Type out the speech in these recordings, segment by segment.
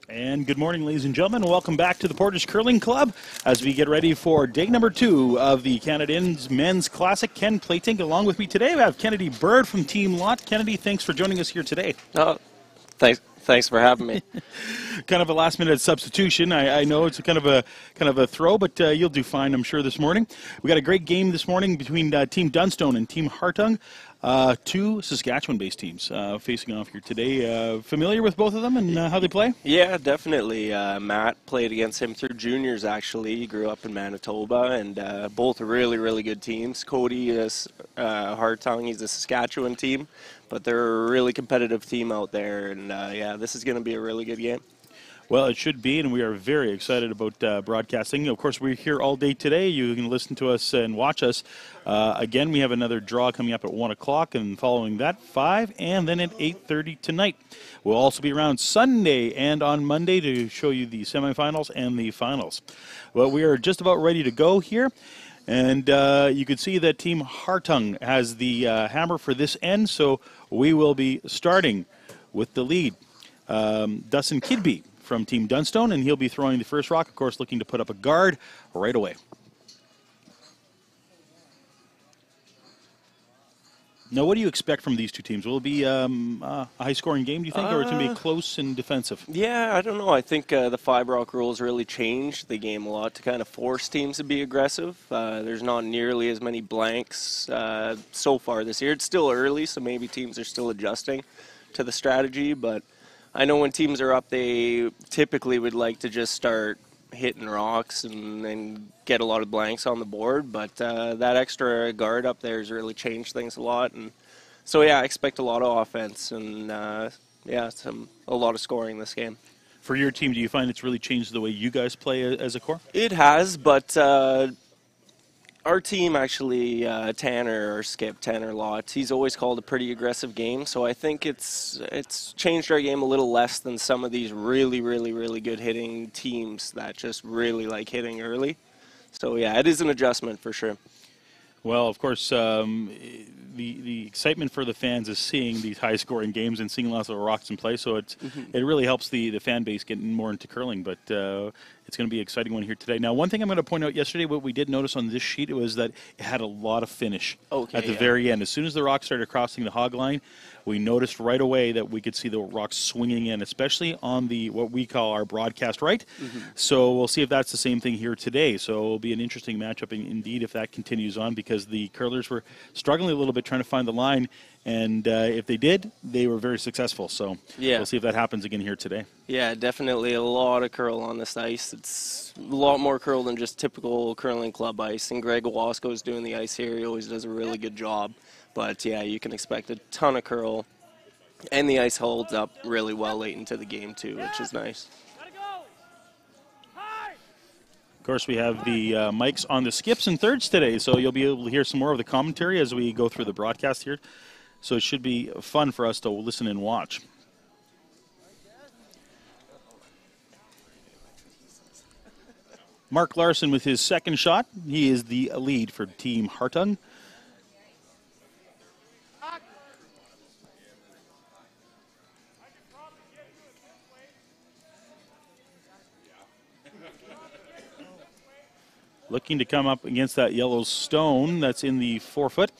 And good morning, ladies and gentlemen. Welcome back to the Portage Curling Club as we get ready for day number 2 of the Canad Men's Classic. Ken Platink along with me today. We have Kennedy Bird from Team Lot. Kennedy, thanks for joining us here today. Thanks for having me. Kind of a last-minute substitution. I know it's kind of a throw, but you'll do fine, I'm sure, this morning. We got a great game this morning between Team Dunstone and Team Hartung. Two Saskatchewan-based teams facing off here today. Familiar with both of them and how they play? Yeah, definitely. Matt played against him through juniors, actually. He grew up in Manitoba, and both really, really good teams. Cody is Hartung. He's a Saskatchewan team, but they're a really competitive team out there, and yeah, this is going to be a really good game. Well, it should be, and we are very excited about broadcasting. Of course, we're here all day today. You can listen to us and watch us. Again, we have another draw coming up at 1 o'clock, and following that, 5, and then at 8:30 tonight. We'll also be around Sunday and on Monday to show you the semifinals and the finals. Well, we are just about ready to go here. And you can see that Team Hartung has the hammer for this end, so we will be starting with the lead. Dustin Kidby from Team Dunstone, and he'll be throwing the first rock, of course, looking to put up a guard right away. Now, what do you expect from these two teams? Will it be a high-scoring game, do you think, or it's going to be close and defensive? Yeah, I don't know. I think the 5-rock rules really changed the game a lot to kind of force teams to be aggressive. There's not nearly as many blanks so far this year. It's still early, so maybe teams are still adjusting to the strategy, but I know when teams are up, they typically would like to just start hitting rocks and get a lot of blanks on the board, but that extra guard up there has really changed things a lot. And so, yeah, I expect a lot of offense and, yeah, a lot of scoring this game. For your team, do you find it's really changed the way you guys play as a core? It has, but our team actually, Tanner Lott, he's always called a pretty aggressive game, so I think it's changed our game a little less than some of these really, really, really good hitting teams that just really like hitting early. So yeah, it is an adjustment for sure. Well, of course, the excitement for the fans is seeing these high-scoring games and seeing lots of rocks in play, so it really helps the fan base get more into curling, but it's going to be an exciting one here today. Now, one thing I'm going to point out yesterday, what we did notice on this sheet was that it had a lot of finish at the very end. As soon as the rocks started crossing the hog line, we noticed right away that we could see the rocks swinging in, especially on the what we call our broadcast right. So we'll see if that's the same thing here today. So it'll be an interesting matchup indeed if that continues on, because the curlers were struggling a little bit trying to find the line, and if they did, they were very successful. So we'll see if that happens again here today. Yeah, definitely a lot of curl on this ice. It's a lot more curl than just typical curling club ice, and Greg Wasko is doing the ice here. He always does a really good job. But yeah, you can expect a ton of curl, and the ice holds up really well late into the game too, which is nice. Of course, we have the mics on the skips and thirds today, so you'll be able to hear some more of the commentary as we go through the broadcast here. So it should be fun for us to listen and watch. Mark Larson with his second shot. He is the lead for Team Hartung. Looking to come up against that yellow stone that's in the forefoot.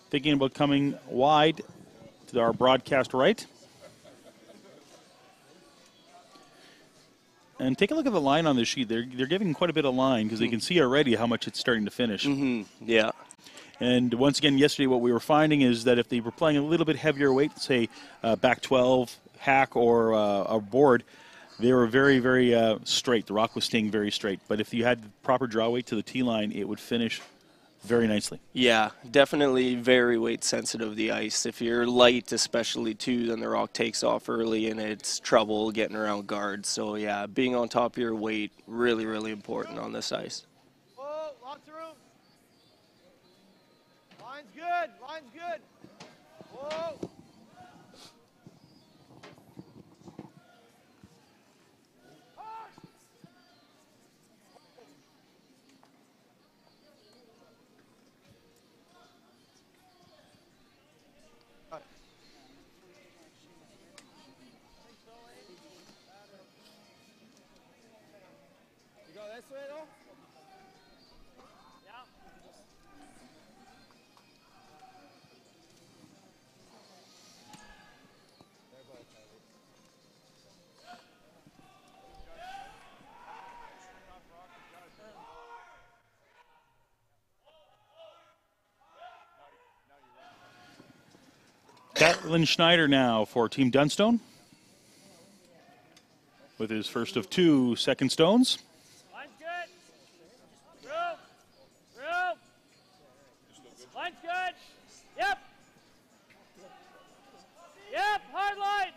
Thinking about coming wide to our broadcast right. And take a look at the line on this sheet. They're giving quite a bit of line because they can see already how much it's starting to finish. Yeah. And once again, yesterday what we were finding is that if they were playing a little bit heavier weight, say back 12, hack, or a board, they were very, very straight. The rock was staying very straight. But if you had the proper draw weight to the tee line, it would finish very nicely. Yeah, definitely very weight sensitive, the ice. If you're light especially too, then the rock takes off early and it's trouble getting around guards. So yeah, being on top of your weight, really, really important on this ice. Whoa, lots of room. Line's good, line's good. Whoa. this way though? Yeah. Catlin Schneider now for Team Dunstone with his first of 2 second stones. Line's good. Room. Room. Line's good. Yep. Yep. Hard line.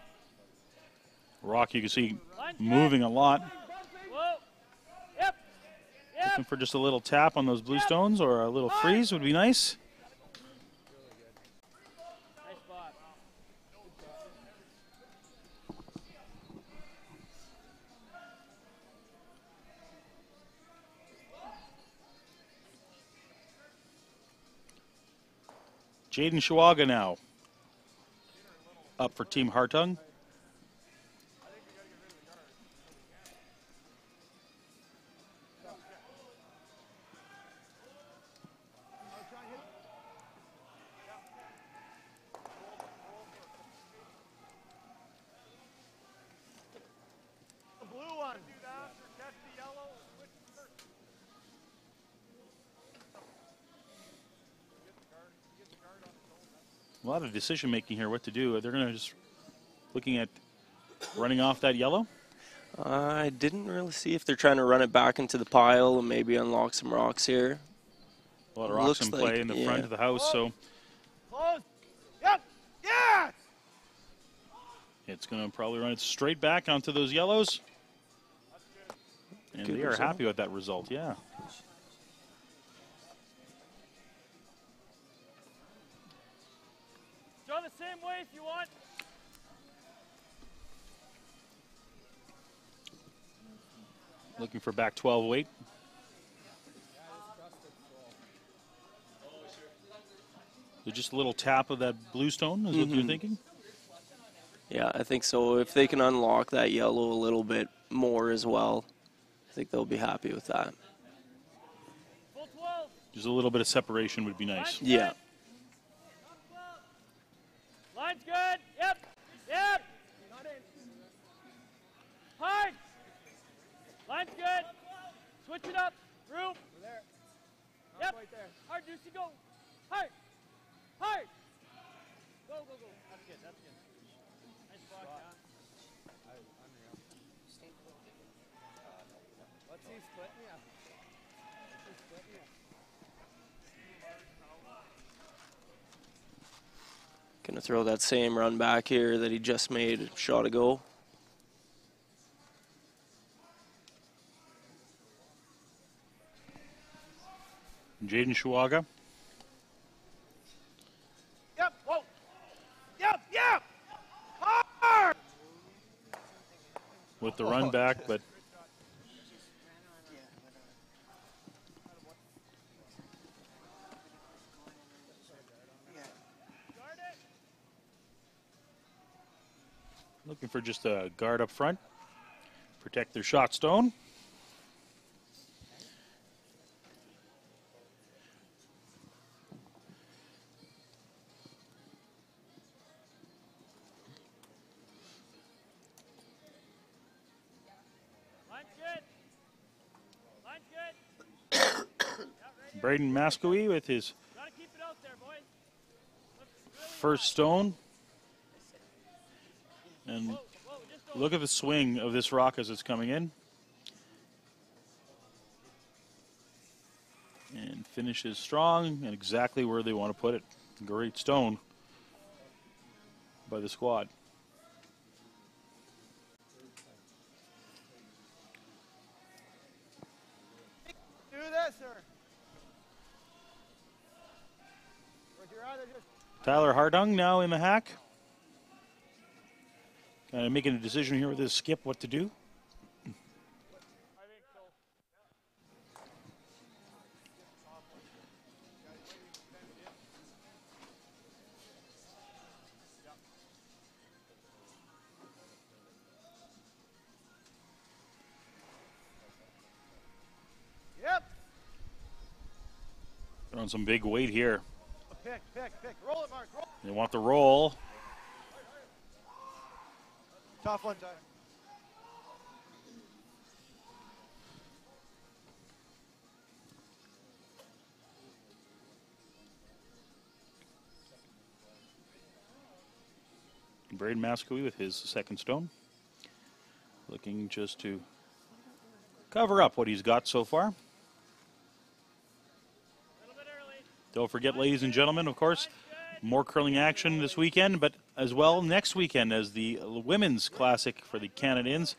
Rock, you can see moving a lot. Whoa. Yep. Yep. Looking for just a little tap on those blue stones or a little freeze would be nice. Nice spot. Jaden Shawaga now up for Team Hartung. The blue one. Do that or catch the yellow. Switch first. A lot of decision making here, what to do. They're going to just looking at running off that yellow. I didn't really see if they're trying to run it back into the pile and maybe unlock some rocks here. A lot of rocks in play in the front of the house, so Close. Yep. Yes. it's going to probably run it straight back onto those yellows. And Good they are result. happy with that result, yeah. Draw the same way if you want. Looking for back 12 weight. So just a little tap of that blue stone is what you're thinking? Yeah, I think so. If they can unlock that yellow a little bit more as well, I think they'll be happy with that. Full 12. Just a little bit of separation would be nice. Yeah. Line's good. Yep. Yep. Hard. Line's good. Switch it up. Room. We're there. Yep. Right there. Hard, Juicy, go. Hard. Hard. Go, go, go. That's good. That's good. Nice spot, yeah. Let's see split me up. Let's see split me up. Gonna throw that same run back here that he just made a shot ago. Jaden Shawaga. Yep. Whoa. Yep. Yep. Hard. With the run back, but Guard it. looking for just a guard up front. Protect their shot stone. Line's good. Line's good. Braden Mascoe with his Gotta keep it out there, boys. Really first stone. And whoa, just over. look at the swing of this rock as it's coming in. And finishes strong and exactly where they want to put it. Great stone by the squad. Do this, or would you rather just Tyler Hardung now in the hack. Kind of making a decision here with his skip what to do. I think so. Throwing some big weight here. Pick. Roll it, Mark. Roll. They want the roll. Tough one, Ty. Braden Mascoui with his second stone. Looking just to cover up what he's got so far. Don't forget, ladies and gentlemen, of course, more curling action this weekend, but as well next weekend as the Women's Classic for the Canadians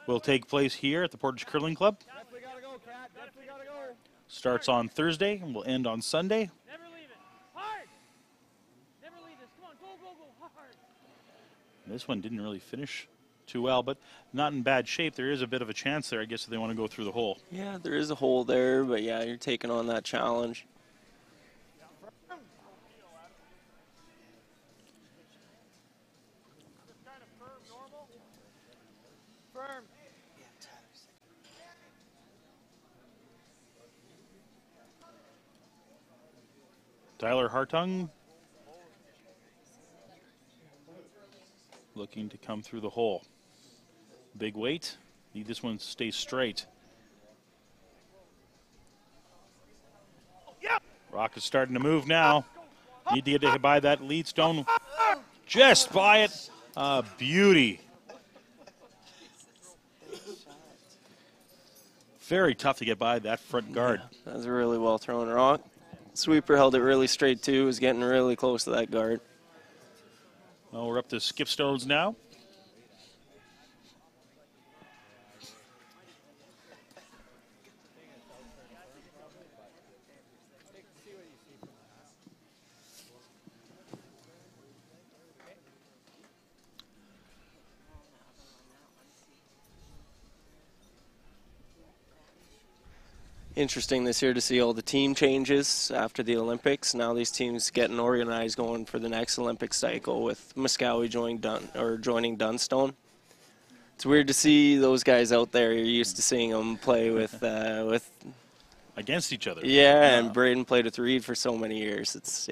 will take place here at the Portage Curling Club. Definitely gotta go, Cat. Definitely gotta go. Starts on Thursday and will end on Sunday. Never leave it. Hard. Never leave this. Come on, go. Hard. This one didn't really finish too well, but not in bad shape. There is a bit of a chance there, I guess, if they want to go through the hole. Yeah, there is a hole there, but yeah, you're taking on that challenge. Firm. Tyler Hartung looking to come through the hole. Big weight. Need this one to stay straight. Yep. Rock is starting to move now. Need to get by that lead stone. Just by it. Beauty. Very tough to get by that front guard. Yeah, that was a really well thrown rock. Sweeper held it really straight too, was getting really close to that guard. Well, we're up to skip stones now. Interesting this year to see all the team changes after the Olympics. Now these teams getting organized going for the next Olympic cycle with Mascoui joining Dunstone. It's weird to see those guys out there. You're used to seeing them play with against each other. Yeah, and Braden played with Reed for so many years. It's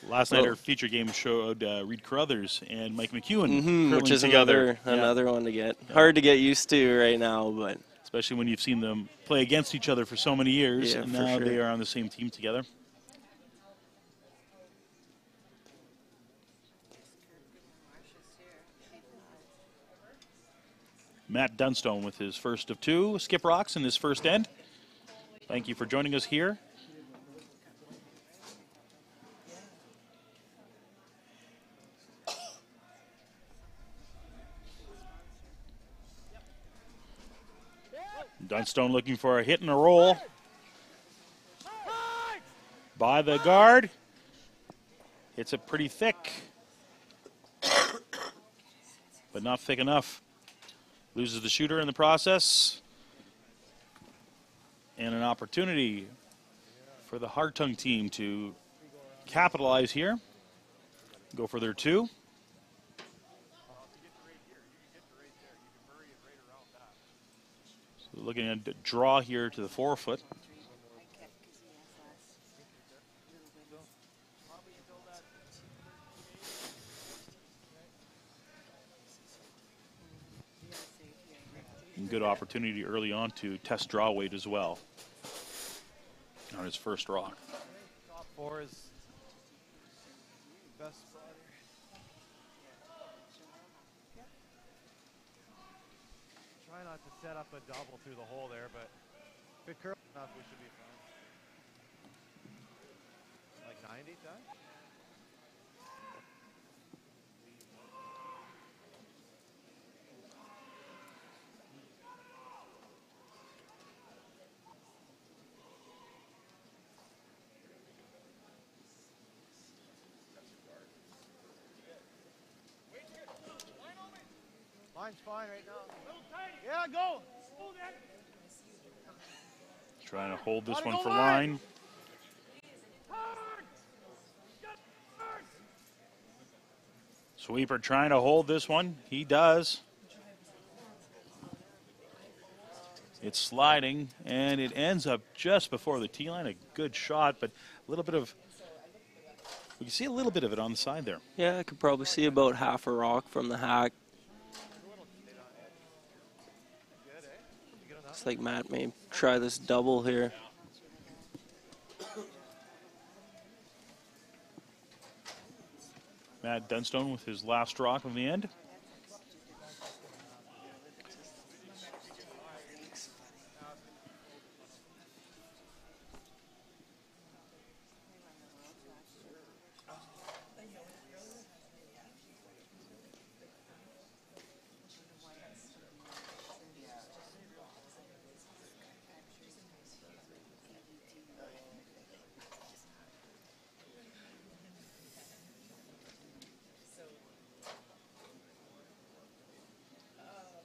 Last night our feature game showed Reed Carruthers and Mike McEwen, which is together. another one to get hard to get used to right now, but. Especially when you've seen them play against each other for so many years, Yeah, and for now sure. they are on the same team together. Matt Dunstone with his first of two skip rocks in his first end. Thank you for joining us here. Dunstone looking for a hit and a roll. By the guard. Hits it pretty thick. But not thick enough. Loses the shooter in the process. And an opportunity for the Hartung team to capitalize here. Go for their two. So looking at a draw here to the forefoot. And good opportunity early on to test draw weight as well on his first rock. Top four is best spot here. Try not to set up a double through the hole there, but if it curls enough, we should be fine. Like 90, Ty? Line's fine right now. Yeah, go. Trying to hold this Gotta one go for line. line. Sweeper trying to hold this one. He does. It's sliding, and it ends up just before the tee line. A good shot, but a little bit of, we can see a little bit of it on the side there. Yeah, I could probably see about half a rock from the hack. Looks like Matt may try this double here. Matt Dunstone with his last rock of the end.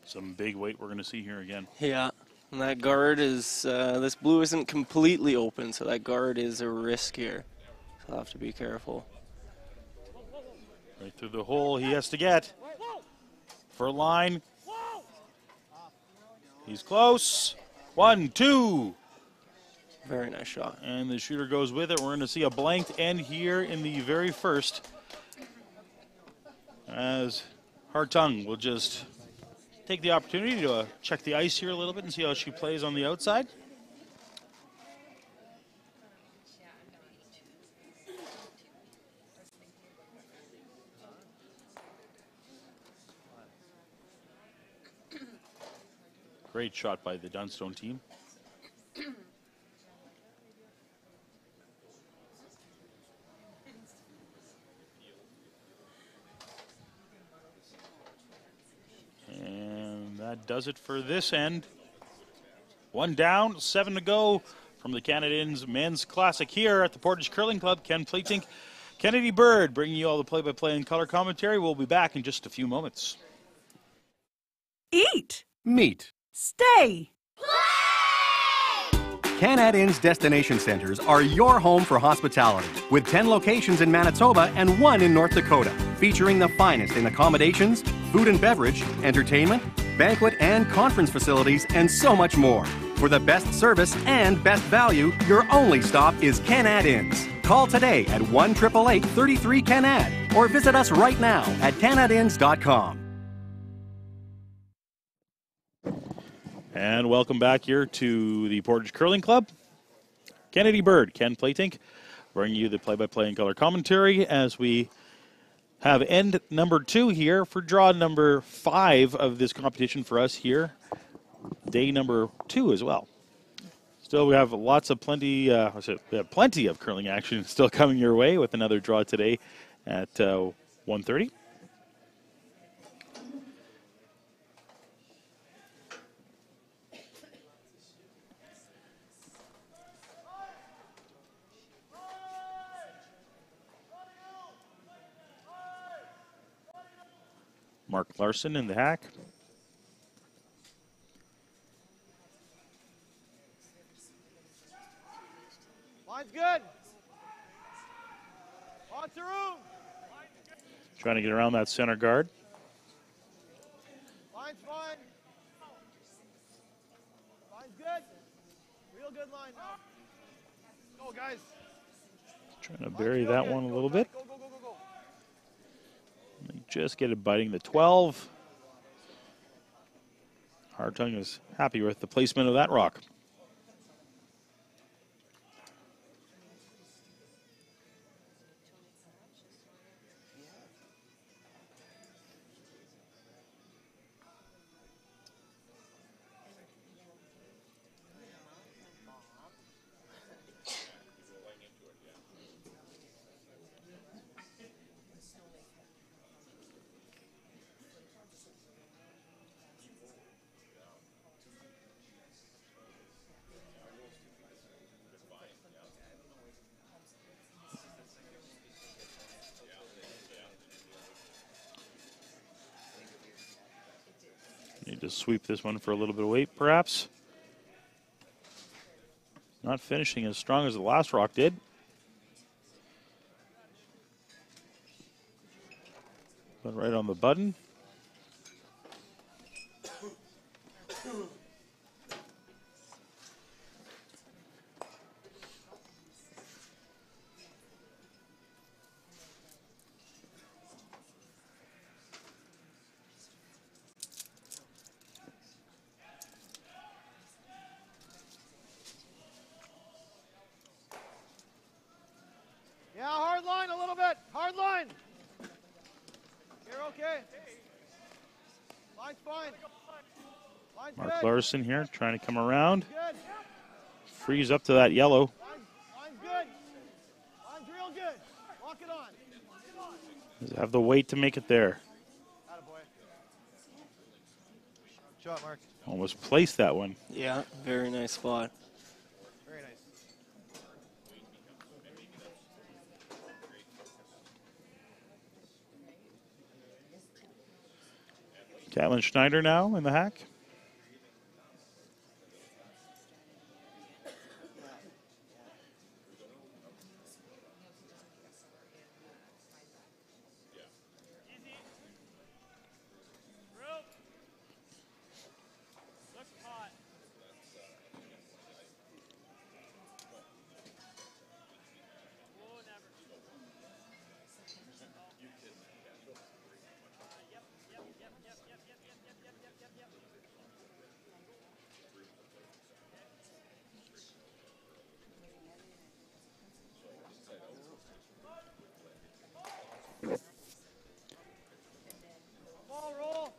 Some big weight we're going to see here again. Yeah, and that guard is, this blue isn't completely open, so that guard is a risk here. So I'll have to be careful. Right through the hole he has to get. For a line. He's close. 1, 2. Very nice shot. And the shooter goes with it. We're going to see a blanked end here in the very first. As Hartung will just take the opportunity to check the ice here a little bit and see how she plays on the outside. Great shot by the Dunstone team. And that does it for this end. 1 down, 7 to go from the Canadians Men's Classic here at the Portage Curling Club. Ken Playtink, Kennedy Bird bringing you all the play-by-play and color commentary. We'll be back in just a few moments. Eat. Meet. Stay. Canad Inn's destination centers are your home for hospitality, with 10 locations in Manitoba and 1 in North Dakota, featuring the finest in accommodations, food and beverage, entertainment, banquet and conference facilities, and so much more. For the best service and best value, your only stop is Canad Inns. Call today at 1-888-33-CANAD or visit us right now at canadinns.com. And welcome back here to the Portage Curling Club. Kennedy Bird, Ken Playtink, bringing you the play-by-play and color commentary as we have end number 2 here for draw number 5 of this competition for us here. Day number 2 as well. Still, we have plenty of curling action still coming your way with another draw today at 1:30. Mark Larson in the hack. Line's good. Lots of room. Trying to get around that center guard. Line's fine. Line's good. Real good line now. Go, guys. Trying to bury that one a little bit. Go, go, go, go, go. They just get it biting the 12. Hartung is happy with the placement of that rock. Need to sweep this one for a little bit of weight, perhaps. Not finishing as strong as the last rock did. But right on the button. Mark Larson here trying to come around. Freeze up to that yellow. Line's good. Line's real good. Lock it on. Does it have the weight to make it there? Attaboy. Shot, Mark. Almost placed that one. Yeah, very nice spot. Very nice. Caitlin Schneider now in the hack. Ball roll.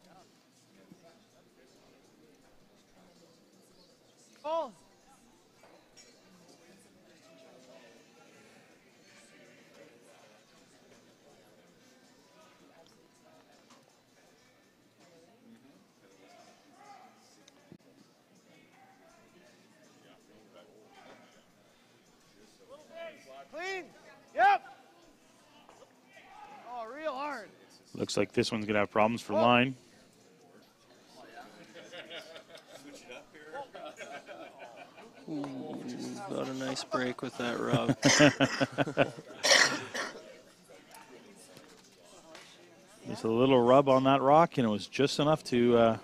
Ball. Clean. Yep. Oh, real hard. Looks like this one's going to have problems for line. Ooh, got a nice break with that rub. Just a little rub on that rock, and it was just enough to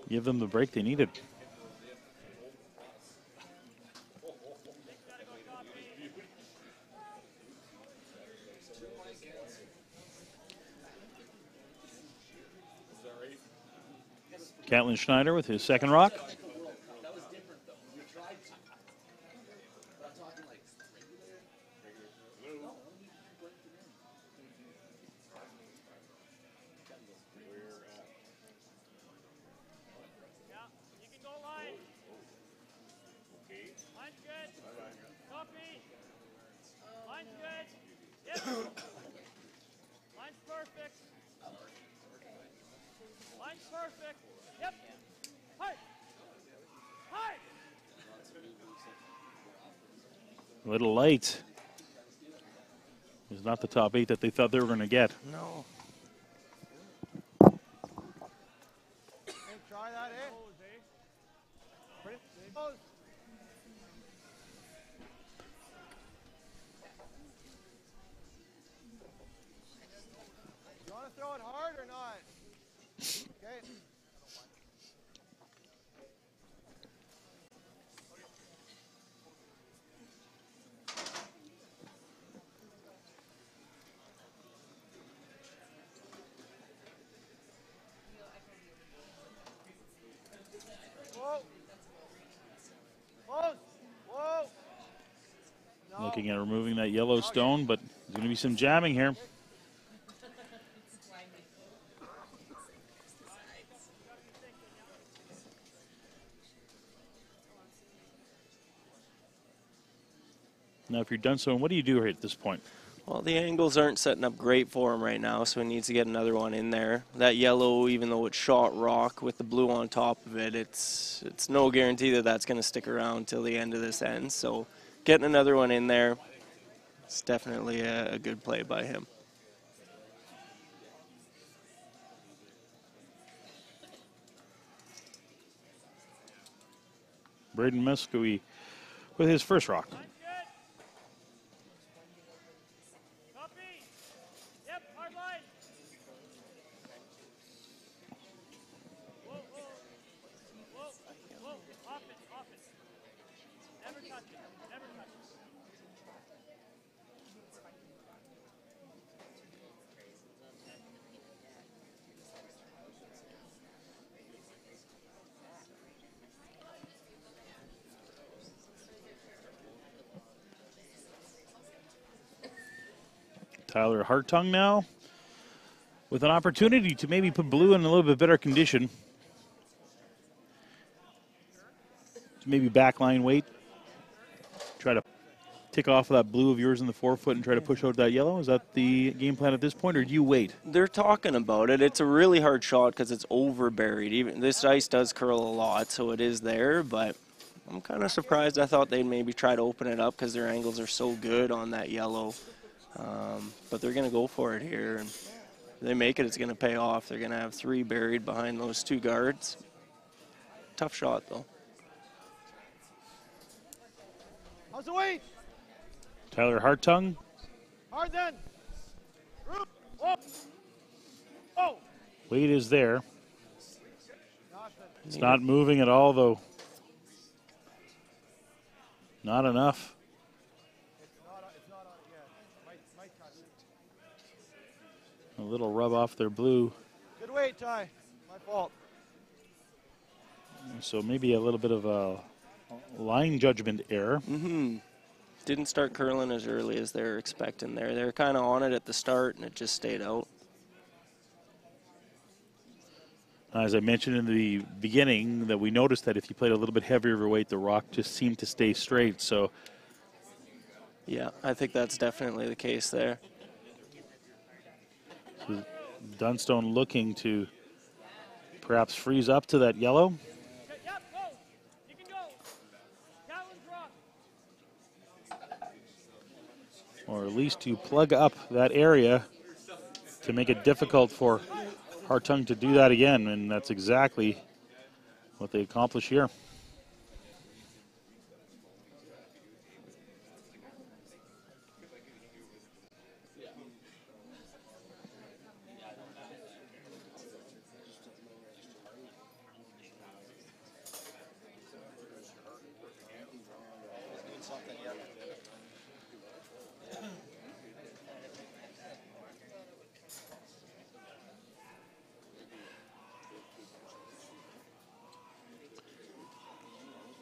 give them the break they needed. Caitlin Schneider with his second rock. A little light. It was not the top 8 that they thought they were going to get. No. Try that, eh? Pretty. Pose. You want to throw it hard or not? Okay. Whoa. Close. Whoa. No. Looking at removing that yellow stone, but there's going to be some jamming here. Now, if you're done so, what do you do here at this point? Well, the angles aren't setting up great for him right now, so he needs to get another one in there. That yellow, even though it's shot rock with the blue on top of it, it's no guarantee that that's going to stick around till the end of this end. So getting another one in there, it's definitely a good play by him. Braden Muscovy with his first rock. Tyler Hartung now with an opportunity to maybe put blue in a little bit better condition. maybe backline weight. Try to tick off that blue of yours in the forefoot and try to push out that yellow? Is that the game plan at this point, or do you wait? They're talking about it. It's a really hard shot because it's over buried. Even this ice does curl a lot, so it is there, but I'm kind of surprised. I thought they'd maybe try to open it up because their angles are so good on that yellow. But they're going to go for it here. And if they make it, it's going to pay off. They're going to have 3 buried behind those 2 guards. Tough shot, though. How's the weight? Tyler Hartung. Hard then. Whoa. Whoa. Weight is there. It's not moving at all, though. Not enough. A little rub off their blue. Good weight, Ty. My fault. So maybe a little bit of a line judgment error. Didn't start curling as early as they were expecting there. They were kind of on it at the start, and it just stayed out. As I mentioned in the beginning, that we noticed that if you played a little bit heavier of a weight, the rock just seemed to stay straight. So, yeah, I think that's definitely the case there. So Dunstone looking to perhaps freeze up to that yellow. Yep, go. You can go. Catlin's rock. Or at least to plug up that area to make it difficult for Hartung to do that again, and that's exactly what they accomplish here.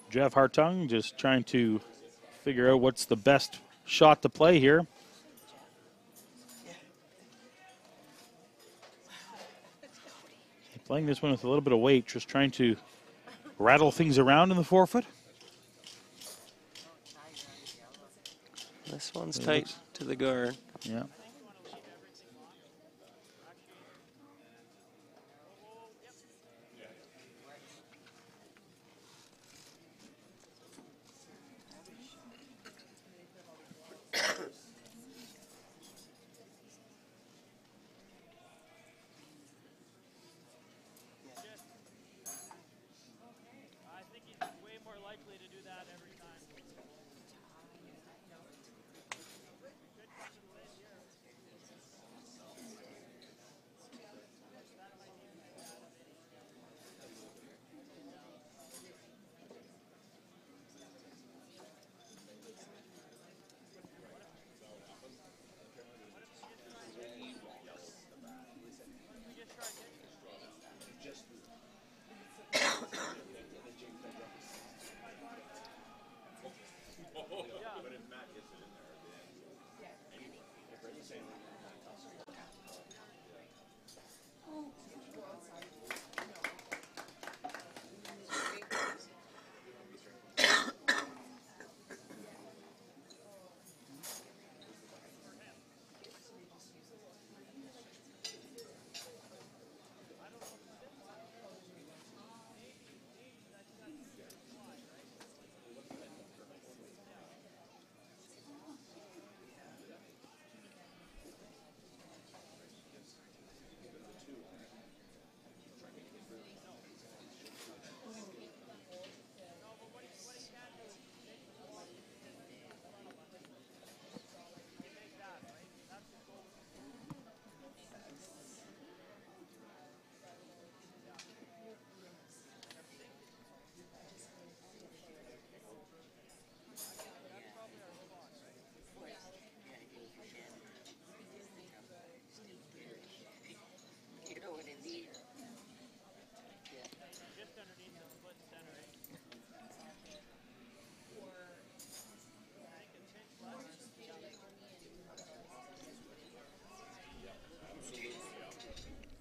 Jeff Hartung just trying to figure out what's the best shot to play here. Playing this one with a little bit of weight, just trying to rattle things around in the forefoot. This one's tight to the guard. Yeah.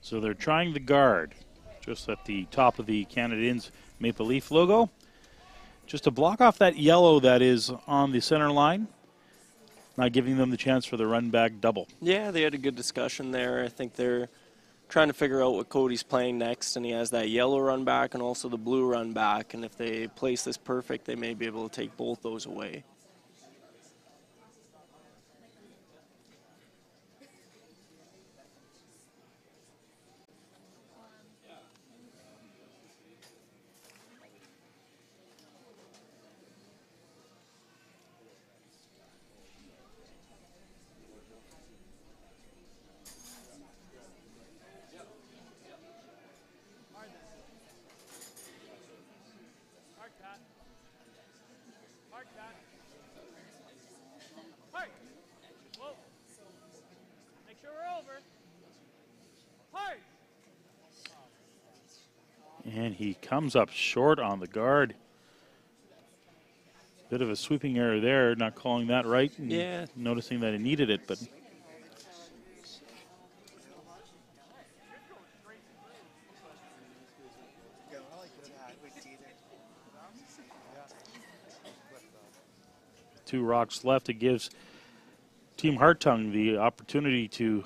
So they're trying the guard just at the top of the Canadiens Maple Leaf logo. just to block off that yellow that is on the center line, not giving them the chance for the run back double. Yeah, they had a good discussion there. I think they're trying to figure out what Cody's playing next, and he has that yellow run back and also the blue run back, and if they place this perfect, they may be able to take both those away. And he comes up short on the guard. Bit of a sweeping error there, not calling that right. And yeah. Noticing that he needed it, but. Two rocks left. It gives Team Hartung the opportunity to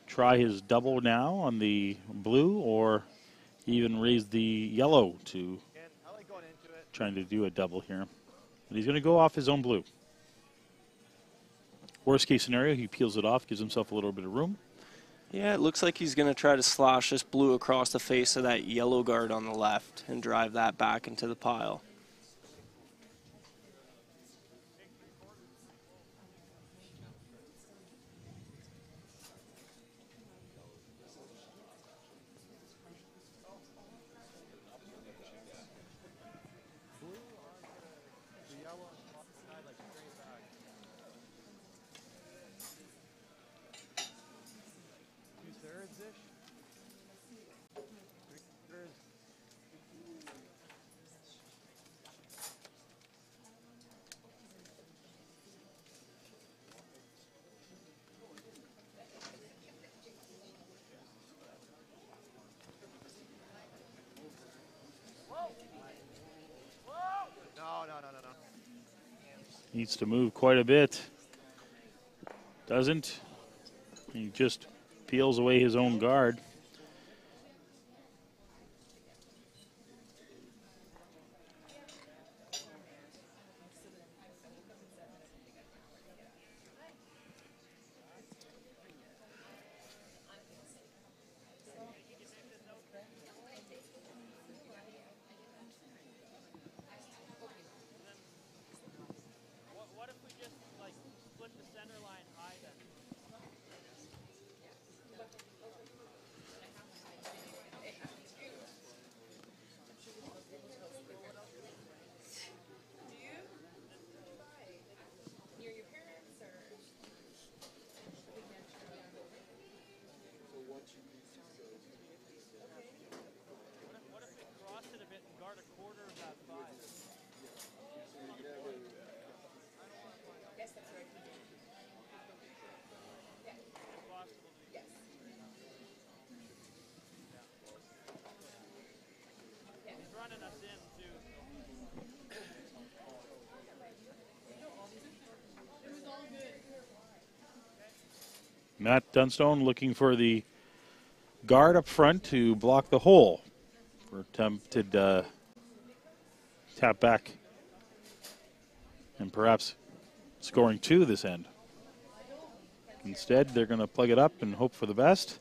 try his double now on the blue, or even raise the yellow to trying to do a double here. But he's going to go off his own blue. Worst case scenario, he peels it off, gives himself a little bit of room. Yeah, it looks like he's going to try to slash this blue across the face of that yellow guard on the left and drive that back into the pile. Needs to move quite a bit. Doesn't. He just peels away his own guard. Matt Dunstone looking for the guard up front to block the hole for attempted tap back and perhaps scoring two this end. Instead, they're going to plug it up and hope for the best.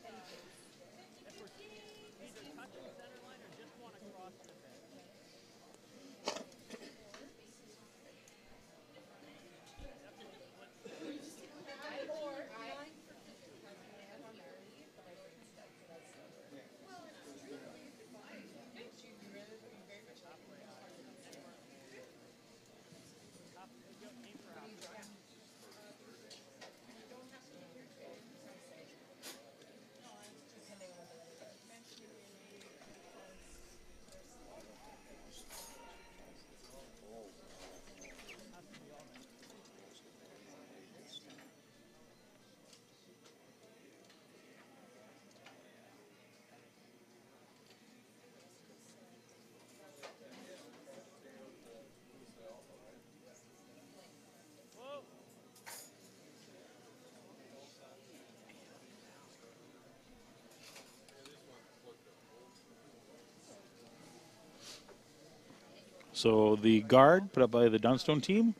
So the guard put up by the Dunstone team,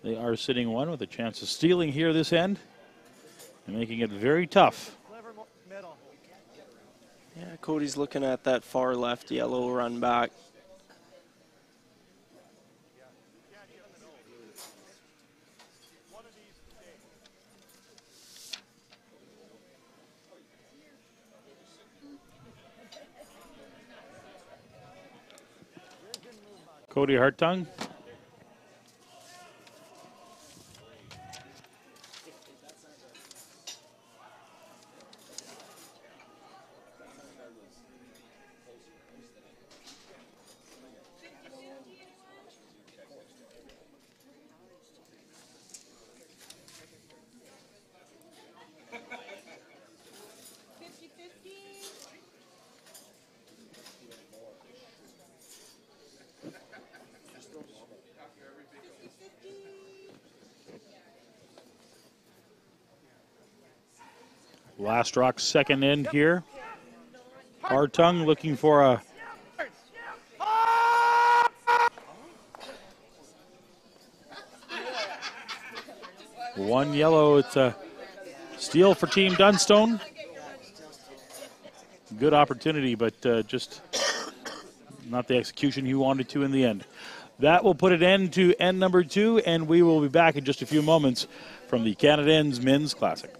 they are sitting one with a chance of stealing here this end and making it very tough. Yeah, Cody's looking at that far left yellow run back. Cody Hartung. Last Rock's second end here. Hartung looking for a one yellow. It's a steal for Team Dunstone. Good opportunity, but just not the execution he wanted to in the end. That will put an end to end number 2, and we will be back in just a few moments from the Canad Men's Classic.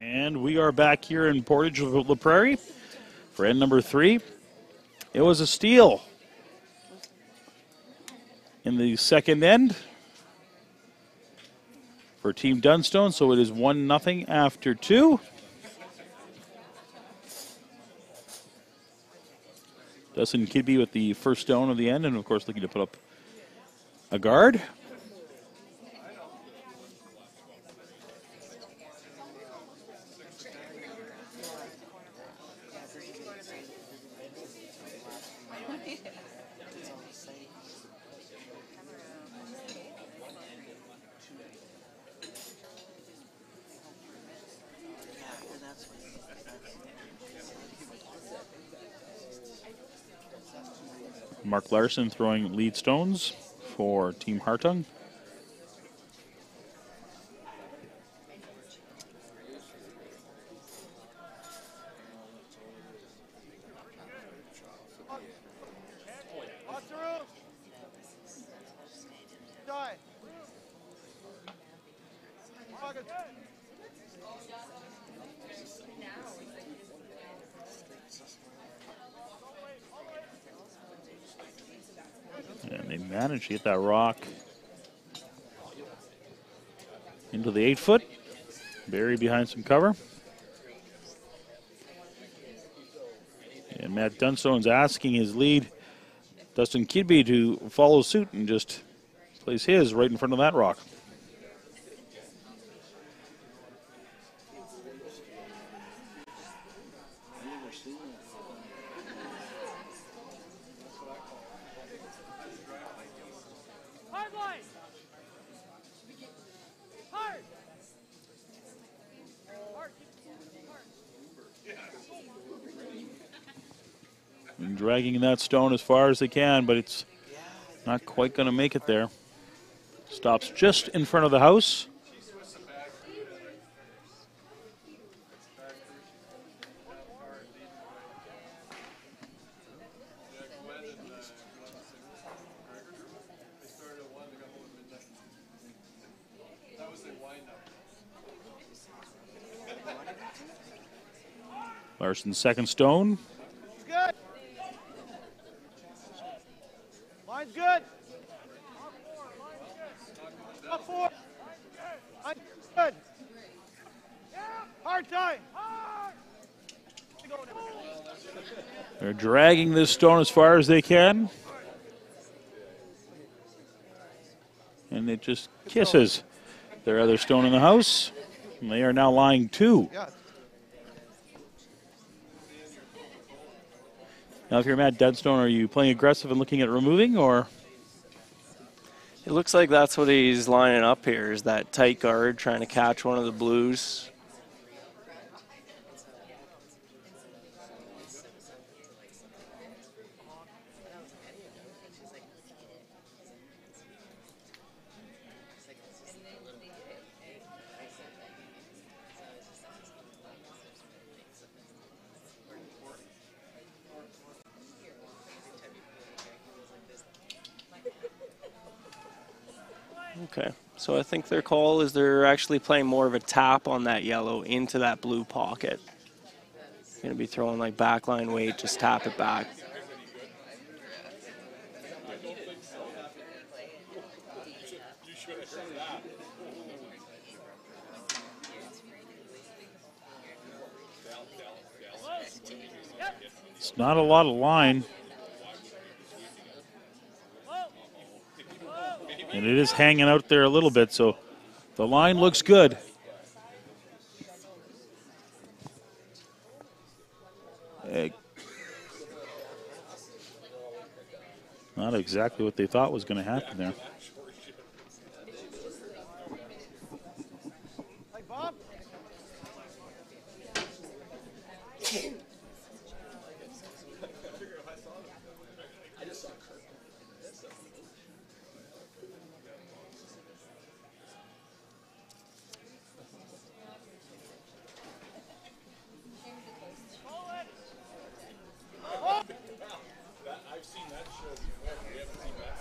And we are back here in Portage of La Prairie for end number 3. It was a steal in the second end for Team Dunstone, so it is 1-0 after 2. Dustin Kidby with the first stone of the end, and of course looking to put up a guard. Mark Larson throwing lead stones for Team Hartung. And they managed to get that rock into the 8-foot, buried behind some cover. And Matt Dunstone's asking his lead, Dustin Kidby, to follow suit and just place his right in front of that rock. And dragging that stone as far as they can, but it's not quite going to make it there. Stops just in front of the house. Larson's second stone. Good. Line's good. Up 4. Good. Hard time. Hard. They're dragging this stone as far as they can. And it just kisses their other stone in the house. And they are now lying 2. Now, if you're Matt Deadstone, are you playing aggressive and looking at removing, or? It looks like that's what he's lining up here, is that tight guard trying to catch one of the blues. Okay, so I think their call is they're actually playing more of a tap on that yellow into that blue pocket. Going to be throwing like backline weight, just tap it back. It's not a lot of line. And it is hanging out there a little bit, so the line looks good. Not exactly what they thought was going to happen there.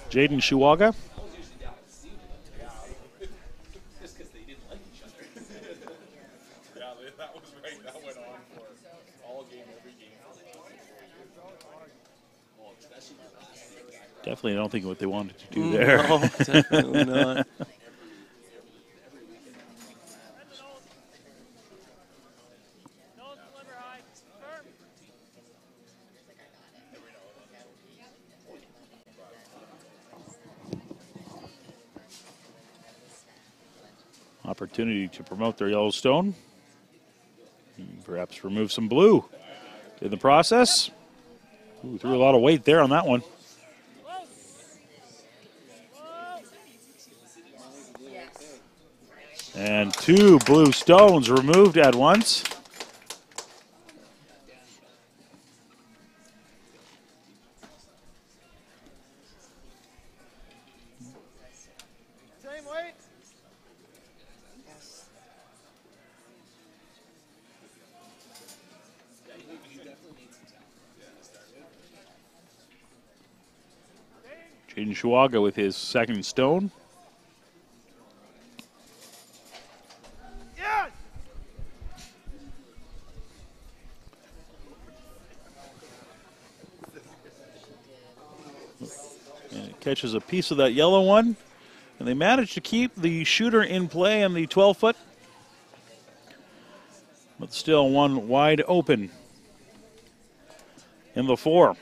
Jaden Shuwaga. Definitely, I don't think what they wanted to do there. No, definitely not. Opportunity to promote their Yellowstone. Perhaps remove some blue in the process. Ooh, threw a lot of weight there on that one. And 2 blue stones removed at once. Same weight. Jaden Shuwaga with his second stone. Yes. And it catches a piece of that yellow one. And they managed to keep the shooter in play on the 12-foot. But still one wide open in the 4.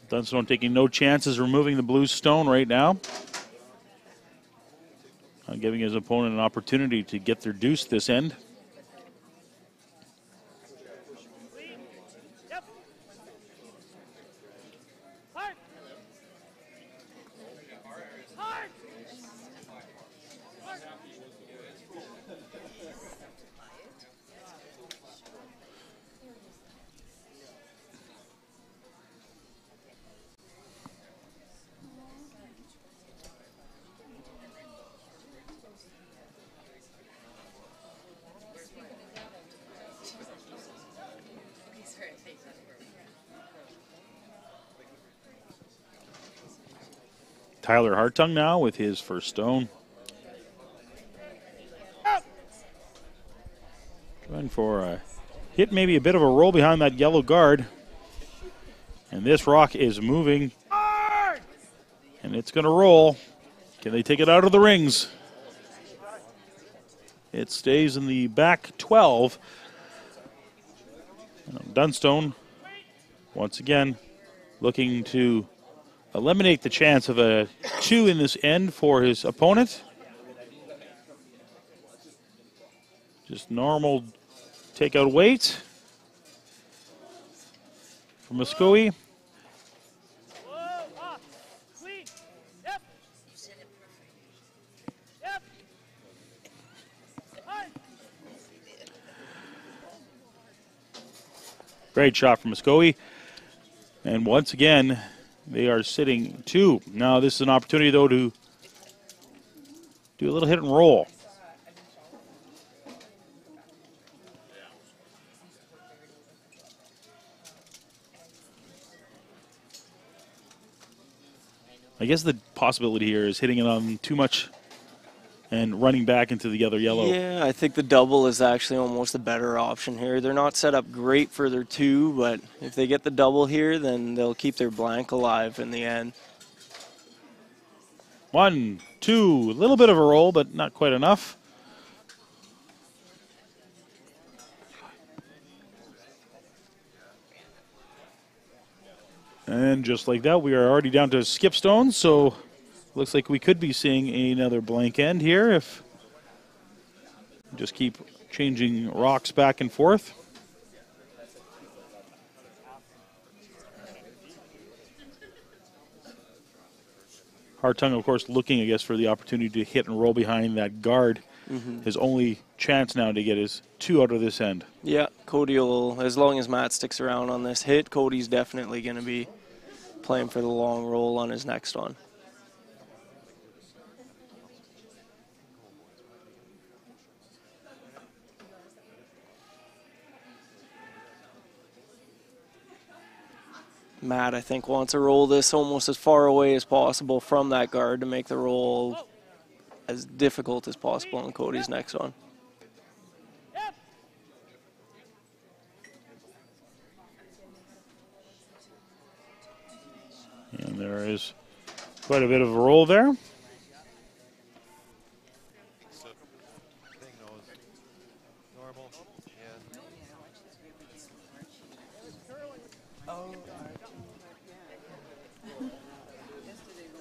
Dunstone taking no chances removing the blue stone right now. Giving his opponent an opportunity to get their deuce this end. Tyler Hartung now with his first stone. Trying for a hit, maybe a bit of a roll behind that yellow guard. And this rock is moving And it's going to roll. Can they take it out of the rings? It stays in the back 12. Dunstone, once again, looking to eliminate the chance of a 2 in this end for his opponent. Just normal takeout weight for Muskogee. Great shot from Muskogee. And once again, they are sitting 2. Now this is an opportunity, though, to do a little hit and roll. I guess the possibility here is hitting it on too much and running back into the other yellow. Yeah, I think the double is actually almost a better option here. They're not set up great for their 2, but if they get the double here, then they'll keep their blank alive in the end. 1, 2, a little bit of a roll, but not quite enough. And just like that, we are already down to skip stones, so looks like we could be seeing another blank end here if we just keep changing rocks back and forth. Hartung, of course, looking, I guess, for the opportunity to hit and roll behind that guard. His only chance now to get his 2 out of this end. Yeah, Cody will, as long as Matt sticks around on this hit, Cody's definitely going to be playing for the long roll on his next one. Matt, I think, wants to roll this almost as far away as possible from that guard to make the roll as difficult as possible on Cody's next one. And there is quite a bit of a roll there.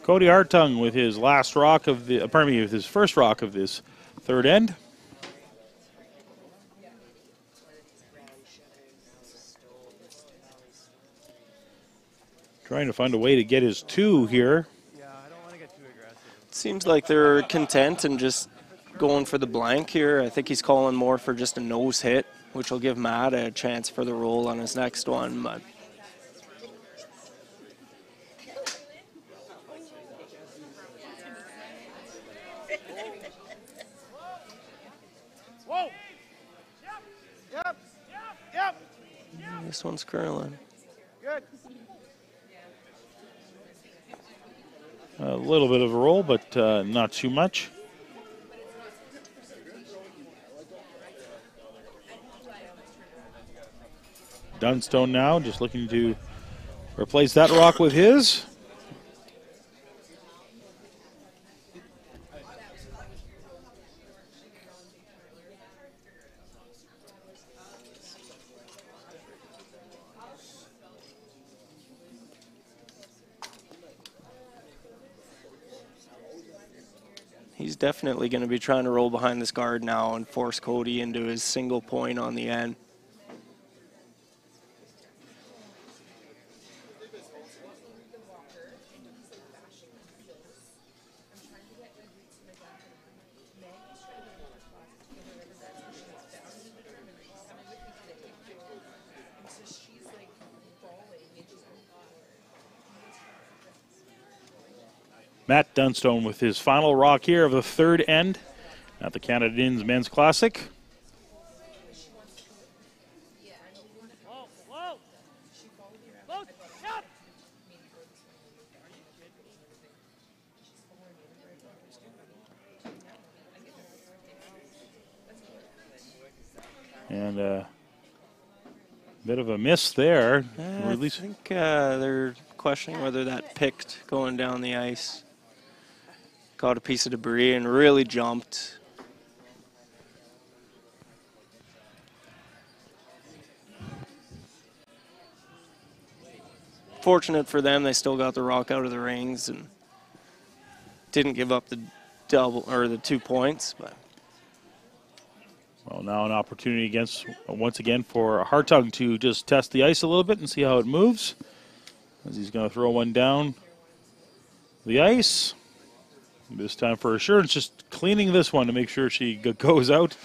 Cody Hartung with his last rock of the, with his first rock of this third end. Trying to find a way to get his 2 here. Seems like they're content and just going for the blank here. I think he's calling more for just a nose hit, which will give Matt a chance for the roll on his next one. But this one's curling. Good. A little bit of a roll, but not too much. Dunstone now just looking to replace that rock with his. He's definitely going to be trying to roll behind this guard now and force Cody into his single point on the end. Matt Dunstone with his final rock here of the third end at the Canada Inns Men's Classic. And a bit of a miss there. I think they're questioning whether that picked going down the ice. Got a piece of debris and really jumped. Fortunate for them, they still got the rock out of the rings and didn't give up the double or the 2 points. But well, now an opportunity once again for Hartung to just test the ice a little bit and see how it moves. As he's going to throw one down the ice. This time for assurance, just cleaning this one to make sure she goes out.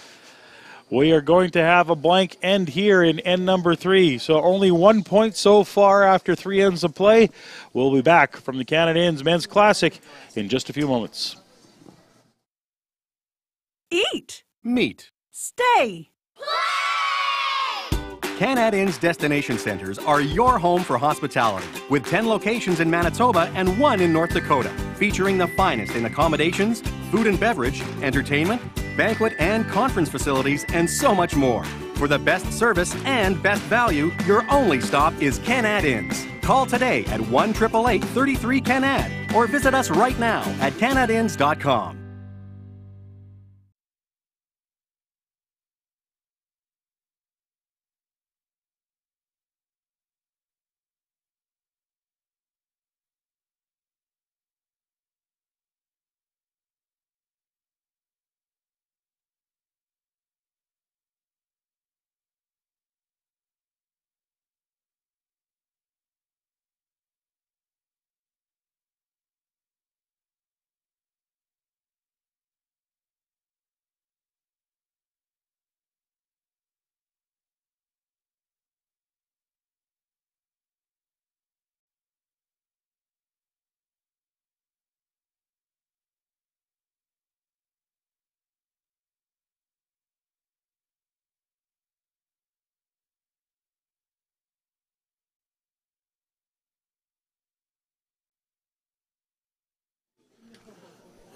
We are going to have a blank end here in end number 3. So only 1 point so far after 3 ends of play. We'll be back from the Canad Inns Men's Classic in just a few moments. Eat. Meet. Stay. Canad Inns Destination Centers are your home for hospitality, with 10 locations in Manitoba and 1 in North Dakota, featuring the finest in accommodations, food and beverage, entertainment, banquet and conference facilities, and so much more. For the best service and best value, your only stop is Canad Inns. Call today at 1-888-33-CANAD or visit us right now at canadinns.com.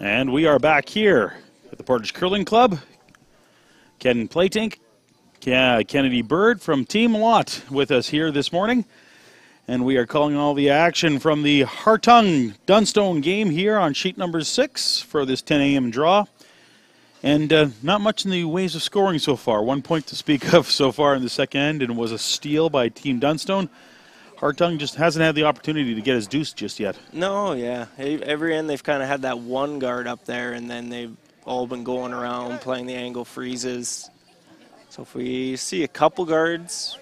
And we are back here at the Portage Curling Club. Ken Platink, Kennedy Bird from Team Lot with us here this morning. And we are calling all the action from the Hartung-Dunstone game here on sheet number 6 for this 10 a.m. draw. And not much in the ways of scoring so far. 1 point to speak of so far in the second end, and it was a steal by Team Dunstone. Hartung just hasn't had the opportunity to get his deuce just yet. no, yeah. Every end they've kind of had that one guard up there, and then they've all been going around playing the angle freezes. So if we see a couple guards,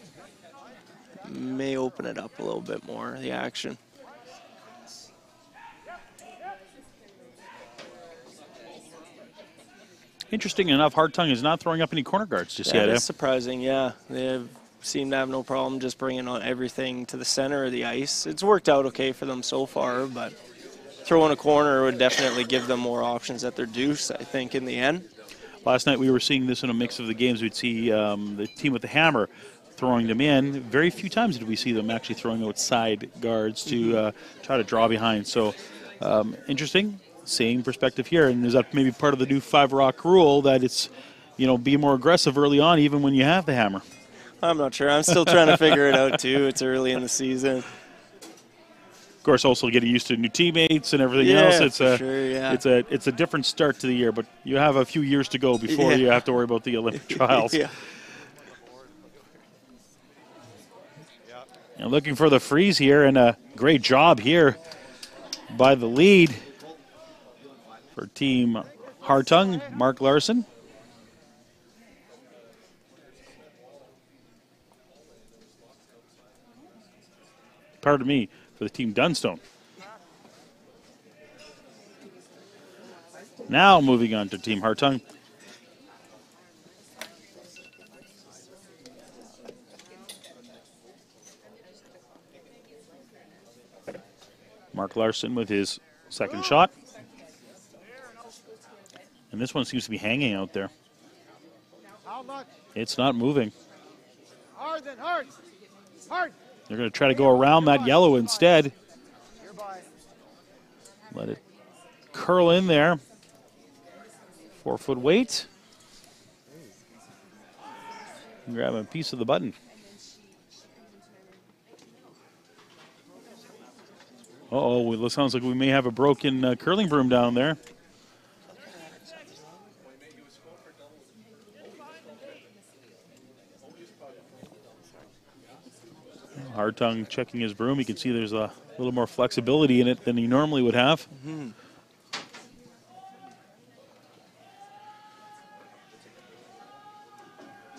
may open it up a little bit more, the action. Interesting enough, Hartung is not throwing up any corner guards just That yet. is surprising, yeah. They seem to have no problem just bringing on everything to the center of the ice. It's worked out okay for them so far, but throwing a corner would definitely give them more options at their deuce, I think, in the end. Last night we were seeing this in a mix of the games. We'd see the team with the hammer throwing them in. Very few times did we see them actually throwing outside guards to try to draw behind. So interesting, same perspective here. And is that maybe part of the new 5-rock rule that it's, be more aggressive early on even when you have the hammer? I'm not sure. I'm still trying to figure it out, too. It's early in the season. Of course, also getting used to new teammates and everything Yeah, else. for sure, yeah. It's a different start to the year, but you have a few years to go before you have to worry about the Olympic trials. Yeah. And looking for the freeze here, and a great job here by the lead for Team Hartung, Mark Larson. Pardon me, for the Team Dunstone. Now moving on to Team Hartung. Mark Larson with his second shot. And this one seems to be hanging out there. It's not moving. Hard then, hard. Hard. They're going to try to go around that yellow instead. Let it curl in there. 4-foot weight. Grab a piece of the button. Uh-oh, it sounds like we may have a broken curling broom down there. Hartung checking his broom. You can see there's a little more flexibility in it than he normally would have. Mm-hmm.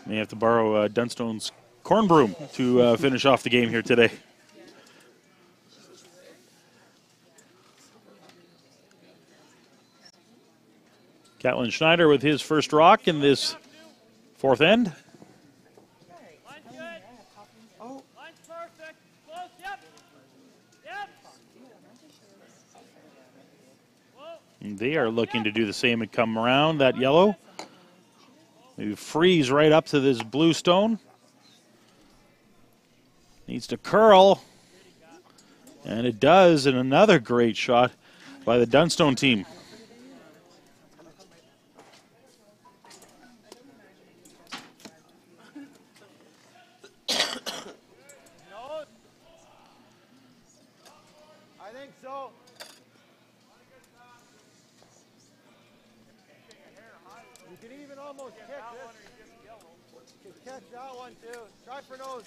May have to borrow Dunstone's corn broom to finish off the game here today. Catlin Schneider with his first rock in this fourth end. Line's good. Line's perfect. Close. Yep. Yep. And they are looking to do the same and come around that yellow. Maybe freeze right up to this blue stone. Needs to curl. And it does, and another great shot by the Dunstone team. I think so. You can even almost kick this. You can catch that one too. Try for nose.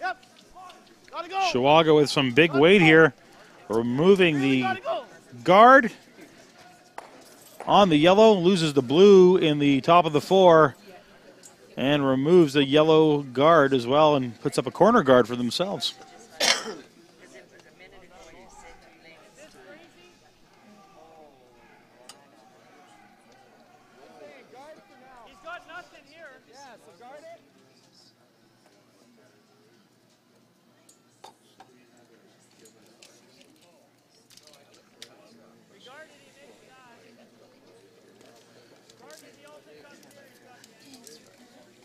Yep. Gotta go. Chihuahua with some big weight here, removing the Gotta go. guard on the yellow, loses the blue in the top of the four, and removes the yellow guard as well and puts up a corner guard for themselves. He's got nothing here. Yeah, so guard it. We guarded him into that. Guarded the ultimate customer.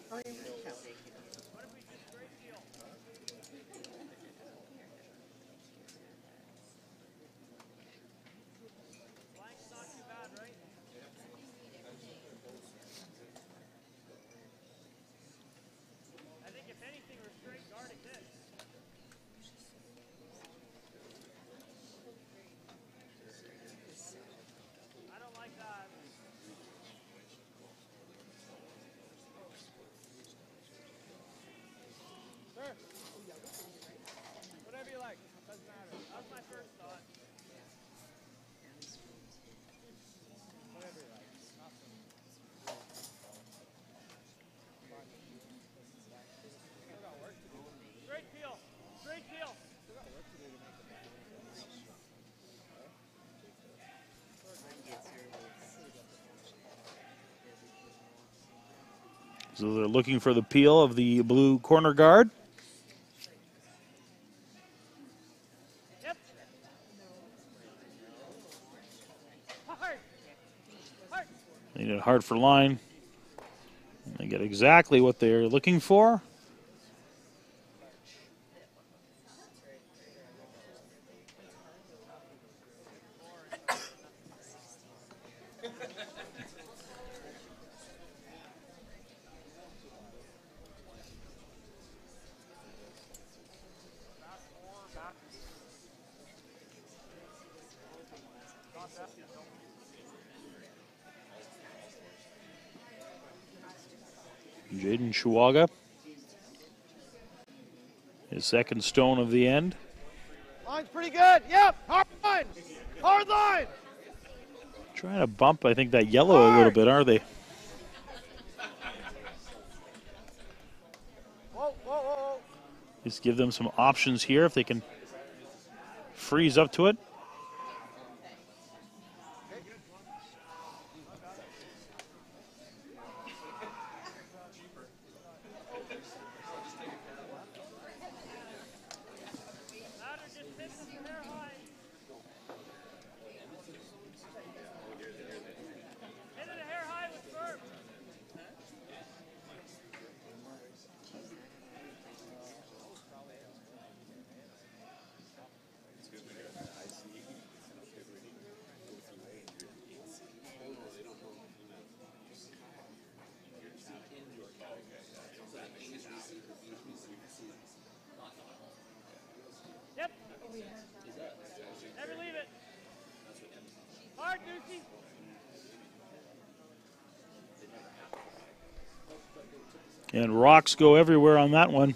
What if we just straight deal? Blank's not too bad, right? I think if anything, we're straight guarding this. I don't like that. Sure. Whatever you like. Doesn't matter. That was my first thought. Whatever you like. Straight peel. Straight peel. So they're looking for the peel of the blue corner guard. Yep. Hard. Hard. They need it hard for line. And they get exactly what they're looking for. Jaden Chihuahua, his second stone of the end. Line's pretty good. Yep. Hard line. Hard line. Trying to bump, I think, that yellow a little bit, are they? Whoa, whoa, whoa, whoa. Just give them some options here if they can freeze up to it. Ladder just hit the hair high. Hit it a hair high with firm. And rocks go everywhere on that one.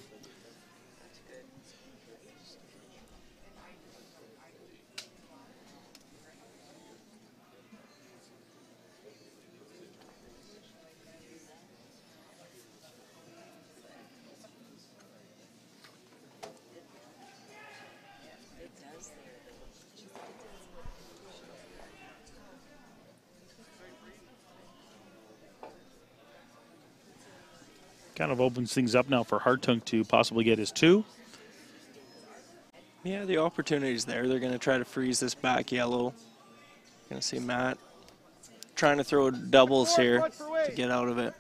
Kind of opens things up now for Hartung to possibly get his 2. Yeah, the opportunity's there. They're going to try to freeze this back yellow. Going to see Matt trying to throw doubles here to get out of it.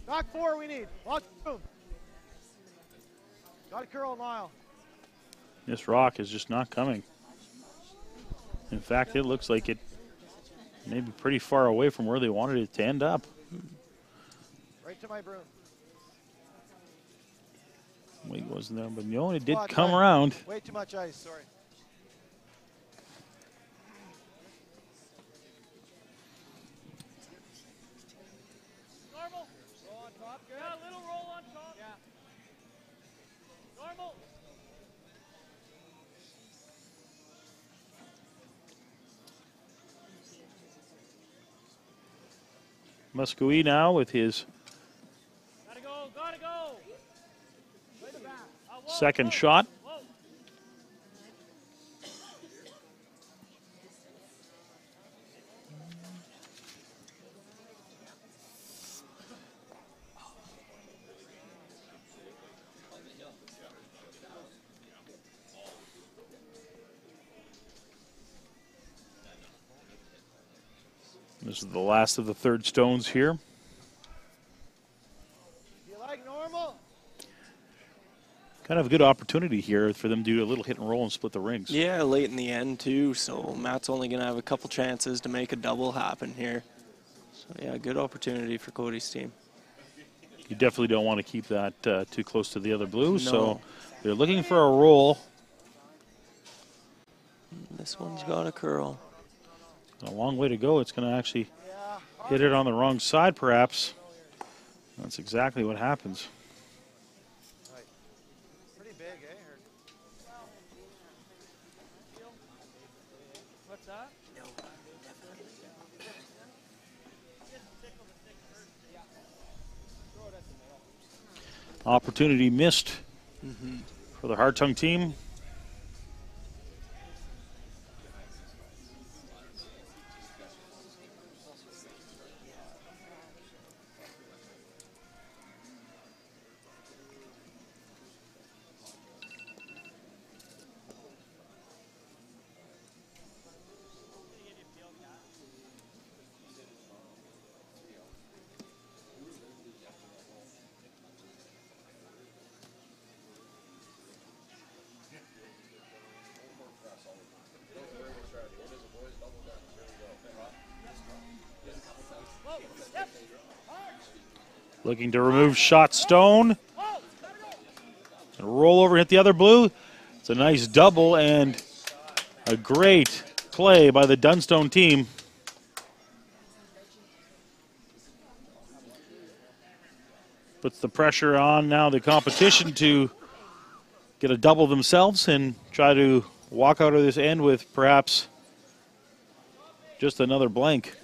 Back 4 we need. Lots of room. Got to curl, Lyle. This rock is just not coming. In fact, it looks like it may be pretty far away from where they wanted it to end up. Right to my broom. Weight wasn't there, but no, it did come around. Way too much ice, sorry. Normal. Roll on top, good. Yeah, a little roll on top. Yeah. Normal. Muscovy now with his Gotta go. second shot. This is the last of the third stones here. You like normal? Kind of a good opportunity here for them to do a little hit and roll and split the rings. Yeah, late in the end too, so Matt's only going to have a couple chances to make a double happen here. So yeah, good opportunity for Cody's team. You definitely don't want to keep that too close to the other blue, so they're looking for a roll. This one's got a curl. A long way to go. It's going to actually hit it on the wrong side, perhaps. That's exactly what happens. Pretty big, eh? What's that? Opportunity missed for the Hartung team. Looking to remove shot stone. And roll over, hit the other blue. It's a nice double and a great play by the Dunstone team. Puts the pressure on now the competition to get a double themselves and try to walk out of this end with perhaps just another blank.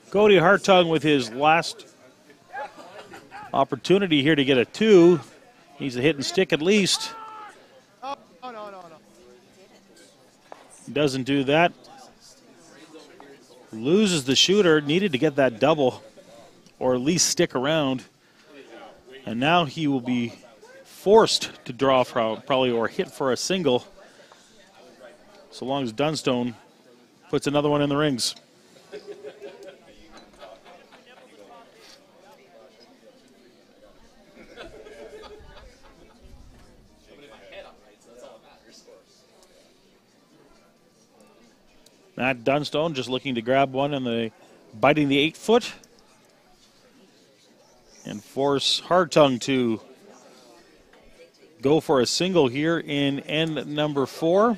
Cody Hartung with his last opportunity here to get a 2. Needs a hit and stick at least. Oh, no. Doesn't do that. Loses the shooter. Needed to get that double or at least stick around. And now he will be forced to draw probably or hit for a single so long as Dunstone puts another one in the rings. Matt Dunstone just looking to grab one and biting the 8-foot. And force Hartung to go for a single here in end number 4.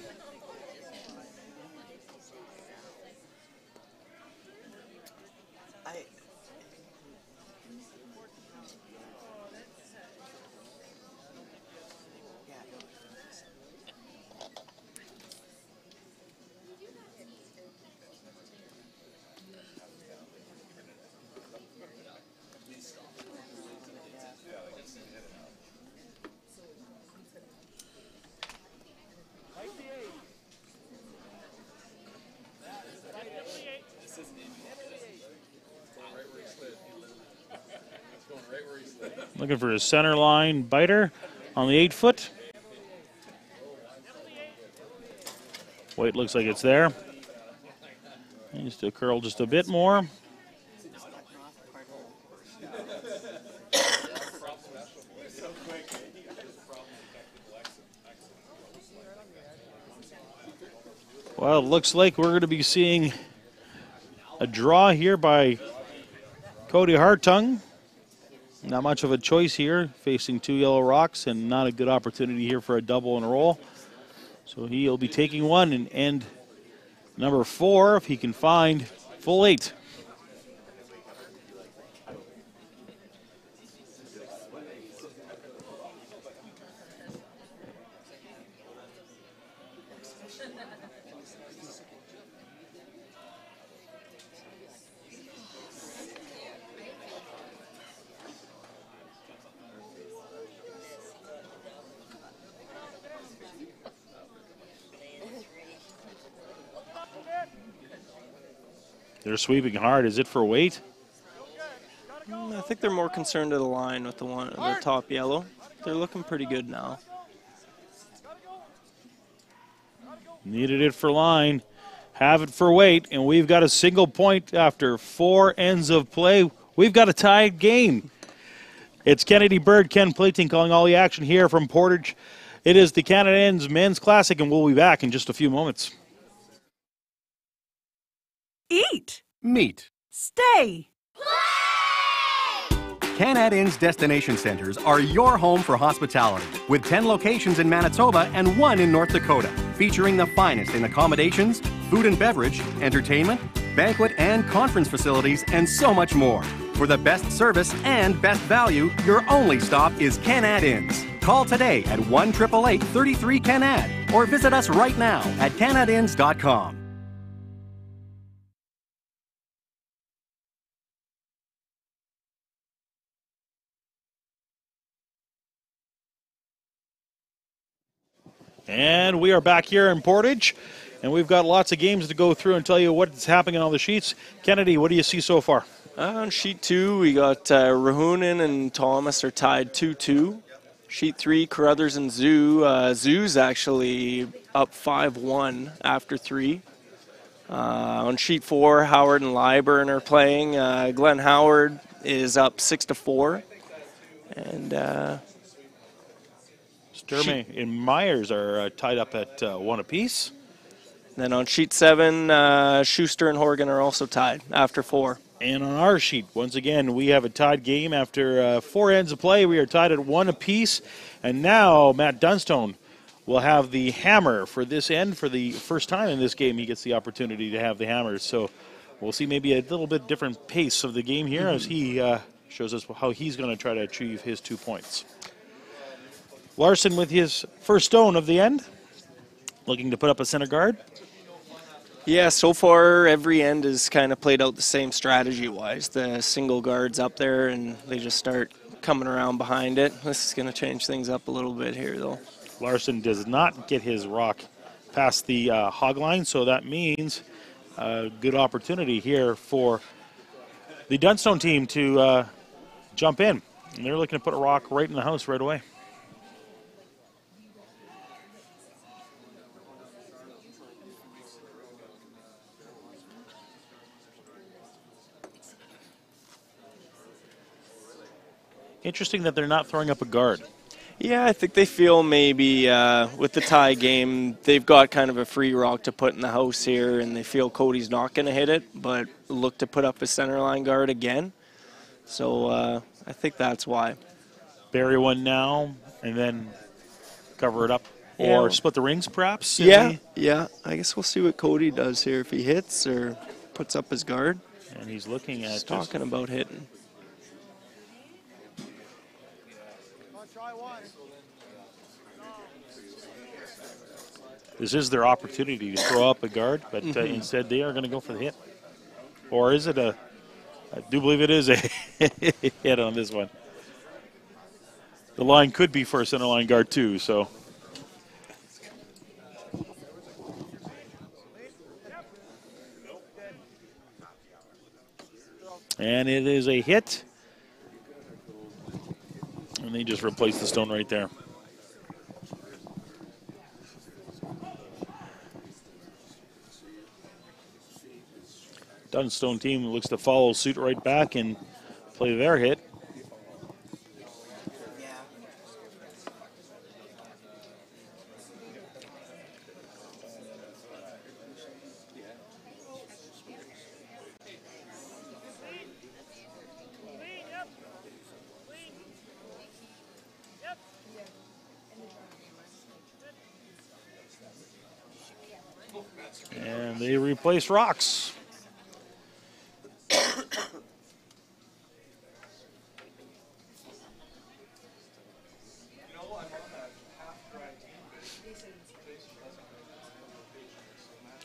Looking for a center line biter on the 8-foot. Weight looks like it's there. Needs to curl just a bit more. Well, it looks like we're going to be seeing a draw here by Cody Hartung. Not much of a choice here, facing 2 yellow rocks, and not a good opportunity here for a double in a roll. So he'll be taking one and end number 4 if he can find full 8. They're sweeping hard. Is it for weight? I think they're more concerned to the line with the top yellow. They're looking pretty good now. Needed it for line. Have it for weight. And we've got a single point after 4 ends of play. We've got a tied game. It's Kennedy Bird, Ken Plating calling all the action here from Portage. It is the Canad Men's Classic, and we'll be back in just a few moments. Eat. Meet. Stay. Canad Inn's destination centers are your home for hospitality, with 10 locations in Manitoba and 1 in North Dakota, featuring the finest in accommodations, food and beverage, entertainment, banquet and conference facilities, and so much more. For the best service and best value, your only stop is Canad Inns. Call today at 1-888-33-CANAD or visit us right now at canadinns.com. And we are back here in Portage, and we've got lots of games to go through and tell you what's happening on the sheets. Kennedy, what do you see so far? On sheet 2, we got Rahunen and Thomas are tied 2-2. Sheet 3, Carruthers and Zoo. Zoo's actually up 5-1 after 3. On sheet 4, Howard and Lyburn are playing. Glenn Howard is up 6-4. And Sturmey and Myers are tied up at 1 apiece. Then on sheet 7, Schuster and Horgan are also tied after 4. And on our sheet, once again, we have a tied game after 4 ends of play. We are tied at 1 apiece. And now Matt Dunstone will have the hammer for this end. For the first time in this game, he gets the opportunity to have the hammers. So we'll see maybe a little bit different pace of the game here as he shows us how he's going to try to achieve his 2 points. Larson with his first stone of the end, looking to put up a center guard. Yeah, so far every end has kind of played out the same strategy-wise. The single guard's up there, and they just start coming around behind it. This is going to change things up a little bit here, though. Larson does not get his rock past the hog line, so that means a good opportunity here for the Dunstone team to jump in. And they're looking to put a rock right in the house right away. Interesting that they're not throwing up a guard. Yeah, I think they feel maybe with the tie game, they've got kind of a free rock to put in the house here, and they feel Cody's not going to hit it, but look to put up his center line guard again. So I think that's why. Bury one now, and then cover it up. Yeah. Or split the rings, perhaps? Yeah. I guess we'll see what Cody does here, if he hits or puts up his guard. And he's looking at He's talking about hitting. This is their opportunity to throw up a guard, but instead they are going to go for the hit. Or is it a... I do believe it is a hit on this one. The line could be for a center line guard too, so... And it is a hit. And they just replaced the stone right there. Dunstone team looks to follow suit right back and play their hit. And they replace rocks.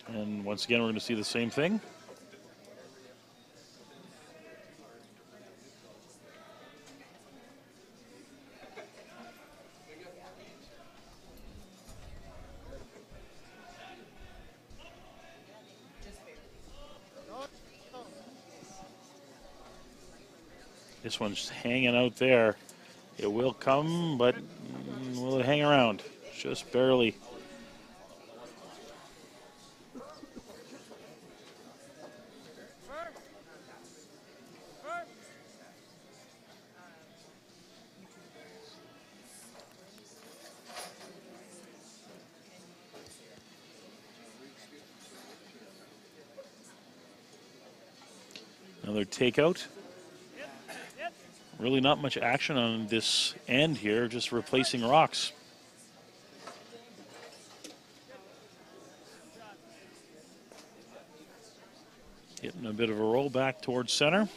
And once again, we're going to see the same thing. This one's hanging out there. It will come, but will it hang around? Just barely. Another takeout. Really not much action on this end here, just replacing rocks. Getting a bit of a roll back towards center.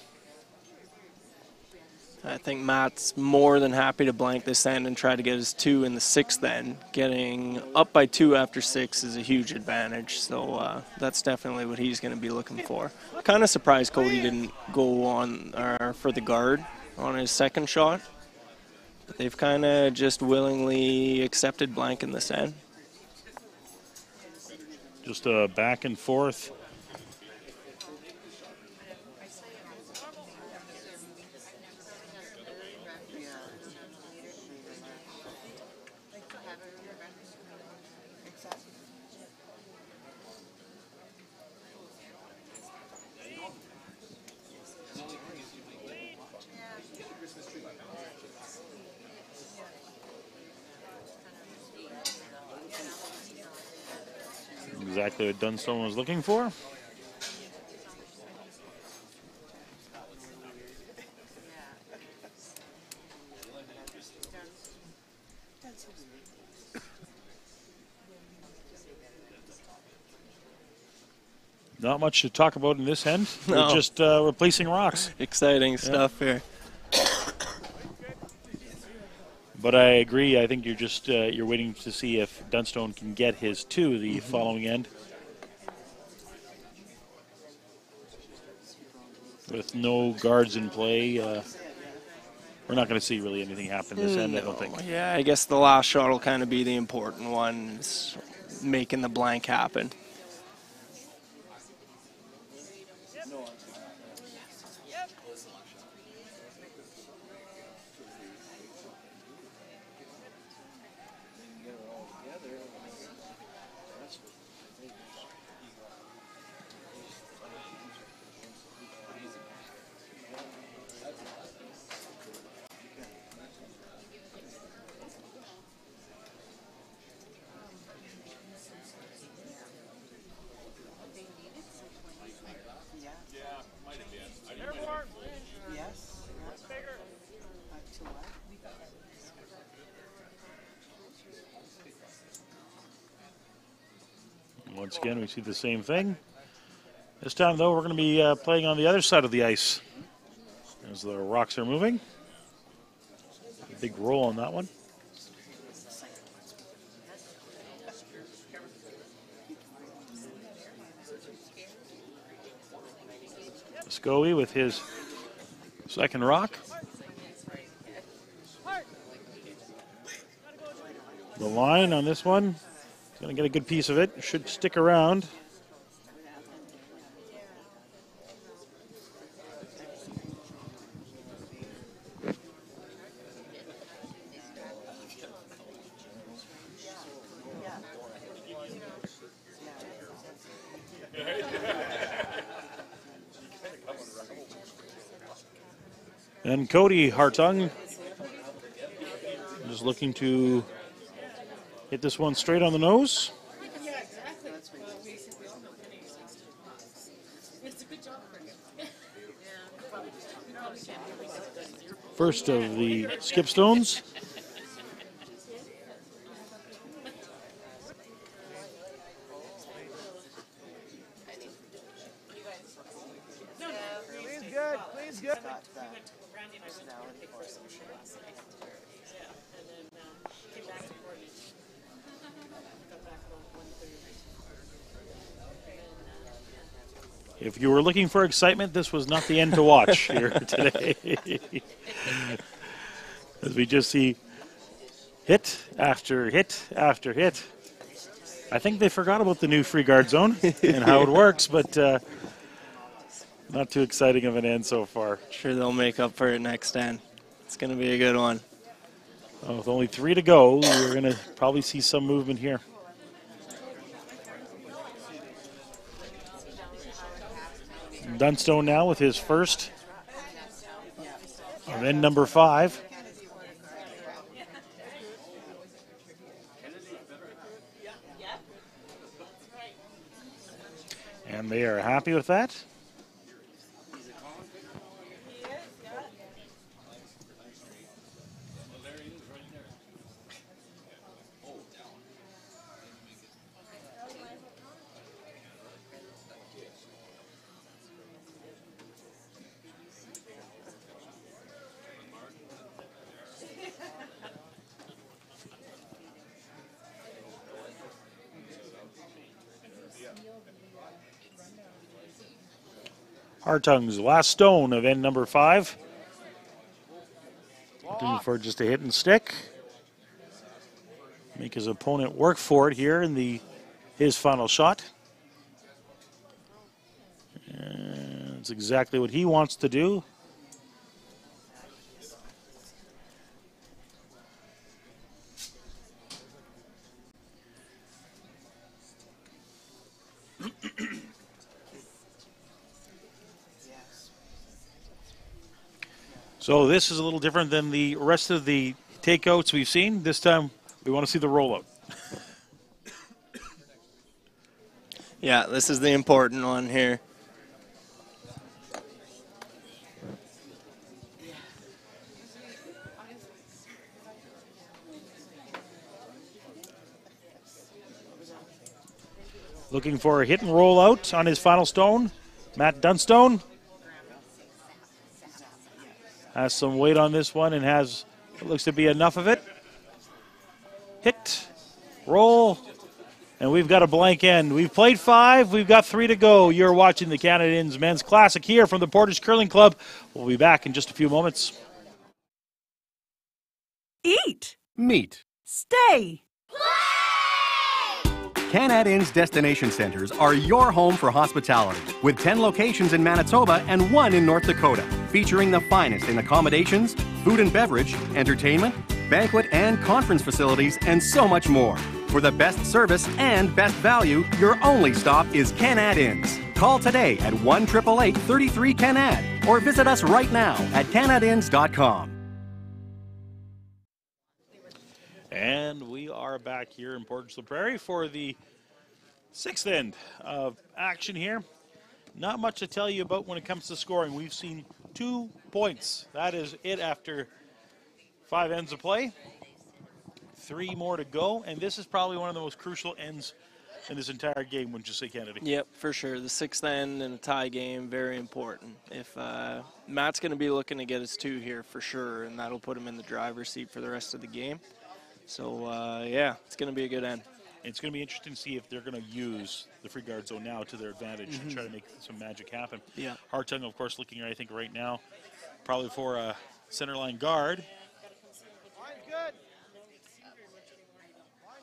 I think Matt's more than happy to blank this end and try to get his 2 in the 6th end. Getting up by 2 after 6 is a huge advantage, so that's definitely what he's going to be looking for. Kind of surprised Cody didn't go on for the guard on his second shot. But they've kind of just willingly accepted blanking this end. Just a back and forth. Exactly what Dunstone was looking for. Not much to talk about in this end. No. We're just replacing rocks. Exciting stuff here. But I agree. I think you're just you're waiting to see if Dunstone can get his 2 the following end. With no guards in play, we're not going to see really anything happen this end, I don't think. Yeah, I guess the last shot will kind of be the important one, is making the blank happen. Once again, we see the same thing. This time, though, we're going to be playing on the other side of the ice as the rocks are moving. Big roll on that one. Scoey with his second rock. The line on this one, he's going to get a good piece of it. Should stick around. And Cody Hartung just looking to hit this one straight on the nose. First of the skip stones. Please good. If you were looking for excitement, this was not the end to watch here today. As we just see hit after hit after hit. I think they forgot about the new free guard zone and how it works, but not too exciting of an end so far. Sure, they'll make up for it next end. It's going to be a good one. Well, with only 3 to go, we're going to probably see some movement here. Dunstone now with his first of end number 5. And they are happy with that. Hartung's last stone of end number 5. Looking for just a hit and stick. Make his opponent work for it here in his final shot. And it's exactly what he wants to do. So this is a little different than the rest of the takeouts we've seen. This time we want to see the rollout. Yeah, this is the important one here. Looking for a hit and roll out on his final stone. Matt Dunstone has some weight on this one and has what looks to be enough of it. Hit, roll, and we've got a blank end. We've played 5. We've got 3 to go. You're watching the Canadians Men's Classic here from the Portage Curling Club. We'll be back in just a few moments. Eat. Meet. Stay. Canad Inn's destination centers are your home for hospitality, with 10 locations in Manitoba and 1 in North Dakota, featuring the finest in accommodations, food and beverage, entertainment, banquet and conference facilities, and so much more. For the best service and best value, your only stop is Canad Inns. Call today at 1-888-33-CANAD or visit us right now at canadinns.com. And we are back here in Portage La Prairie for the 6th end of action here. Not much to tell you about when it comes to scoring. We've seen 2 points. That is it after 5 ends of play. 3 more to go, and this is probably one of the most crucial ends in this entire game, wouldn't you say, Kennedy? Yep, for sure. The sixth end and a tie game, very important. If Matt's going to be looking to get his 2 here for sure, and that'll put him in the driver's seat for the rest of the game. So, yeah, it's going to be a good end. It's going to be interesting to see if they're going to use the free guard zone now to their advantage and try to make some magic happen. Yeah. Hartung, of course, looking, I think, right now, probably for a center line guard.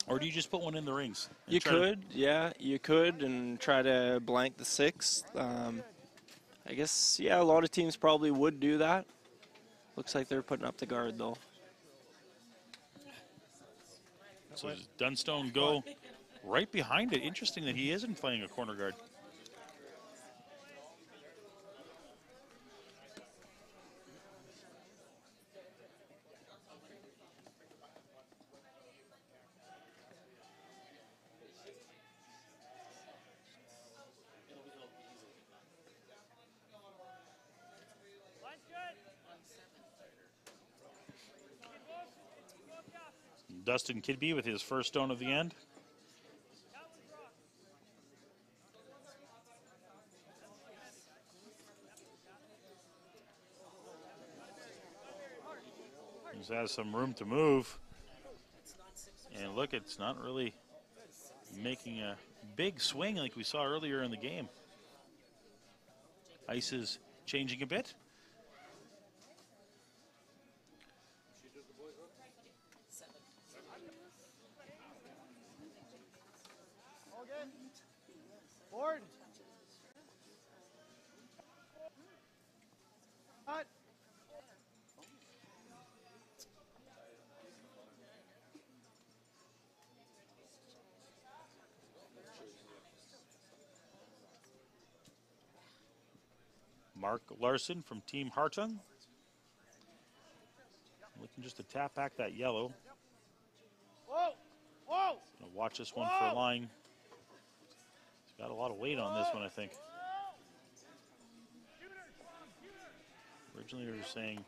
Or do you just put one in the rings? You could, yeah, you could, and try to blank the 6th. I guess, yeah, a lot of teams probably would do that. Looks like they're putting up the guard, though. So does Dunstone go right behind it? Interesting that he isn't playing a corner guard. Line's good. Dustin Kidby with his first stone of the end. He has some room to move. And look, it's not really making a big swing like we saw earlier in the game. Ice is changing a bit. Board. Cut. Mark Larson from Team Hartung. Looking just to tap back that yellow. Whoa. Whoa. Gonna watch this one for a line. He's got a lot of weight on this one, I think. Originally, we were saying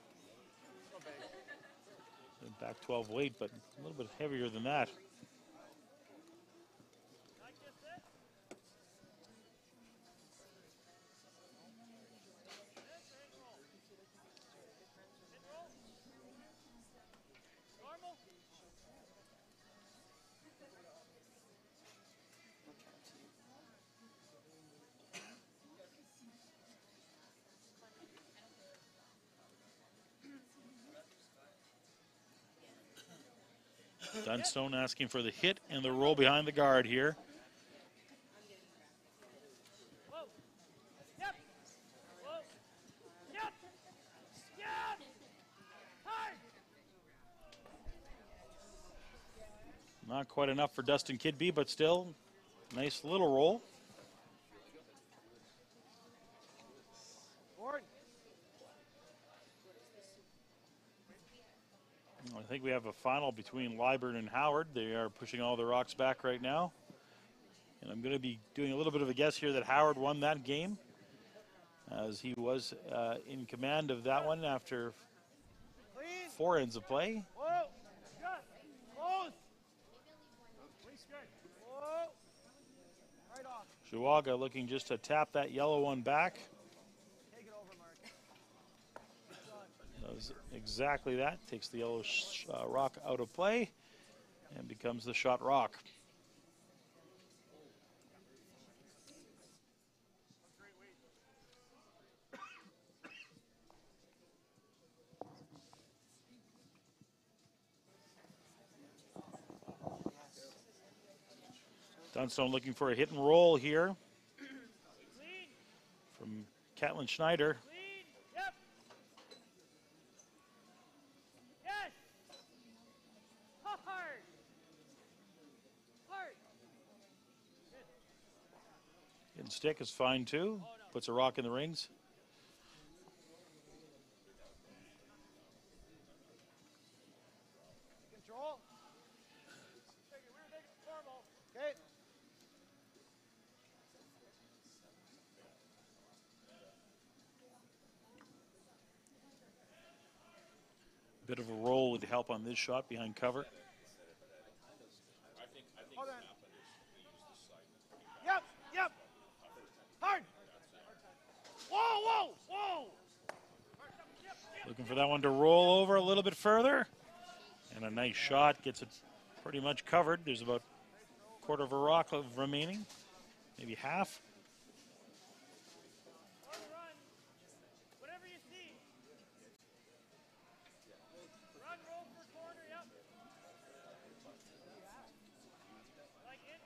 back 12 weight, but a little bit heavier than that. Dunstone asking for the hit and the roll behind the guard here. Whoa. Yep. Whoa. Yep. Yep. Hard. Not quite enough for Dustin Kidby, but still, nice little roll. Board. I think we have a final between Liburn and Howard. They are pushing all the rocks back right now. And I'm going to be doing a little bit of a guess here that Howard won that game, as he was in command of that one after Clean. 4 ends of play. Whoa. Shut. Close. Release good. Whoa. Right off. Chihuahua looking just to tap that yellow one back. Take it over, Mark. Does exactly that. Takes the yellow rock out of play and becomes the shot rock. Dunstone looking for a hit and roll here Clean. from Catlin Schneider. Clean. Yep. Yes. Hard. Hard. Hitting stick is fine too. Puts a rock in the rings. Control. Okay. Bit of a roll would help on this shot behind cover. Hold on. Looking for that one to roll over a little bit further. And a nice shot. Gets it pretty much covered. There's about a quarter of a rock remaining. Maybe half. Whatever you see. Run, roll for corner, yep. Like in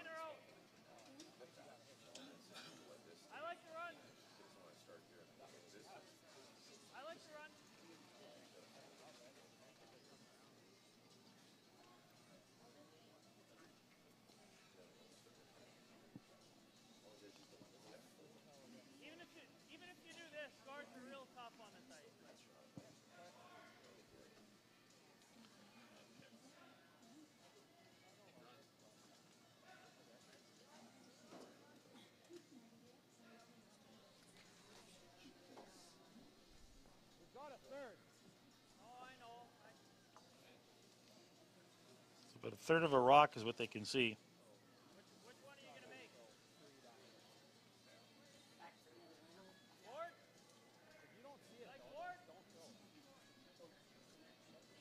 or out. I like to run. I like to run. Even if you do this, guards are real tough on the site. We've got a third. Oh, I know. So about a third of a rock is what they can see. Which one are you going to make? Board? If you don't see it, like board? Don't throw.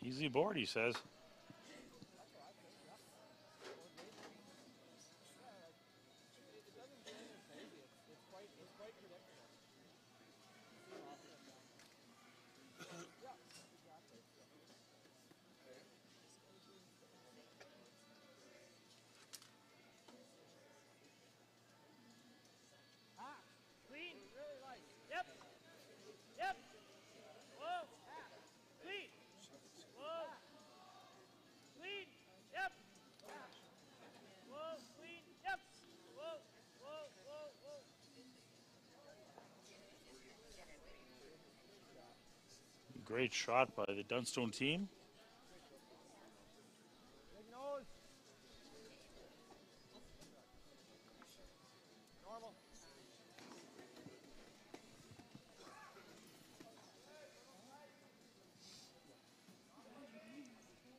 Easy board, he says. Clean. Really light. Yep. Yep. Whoa. Clean. Whoa. Clean. Yep. Whoa. Clean. Yep. Whoa. Whoa. Whoa. Whoa. Great shot by the Dunstone team. Big nose. Normal.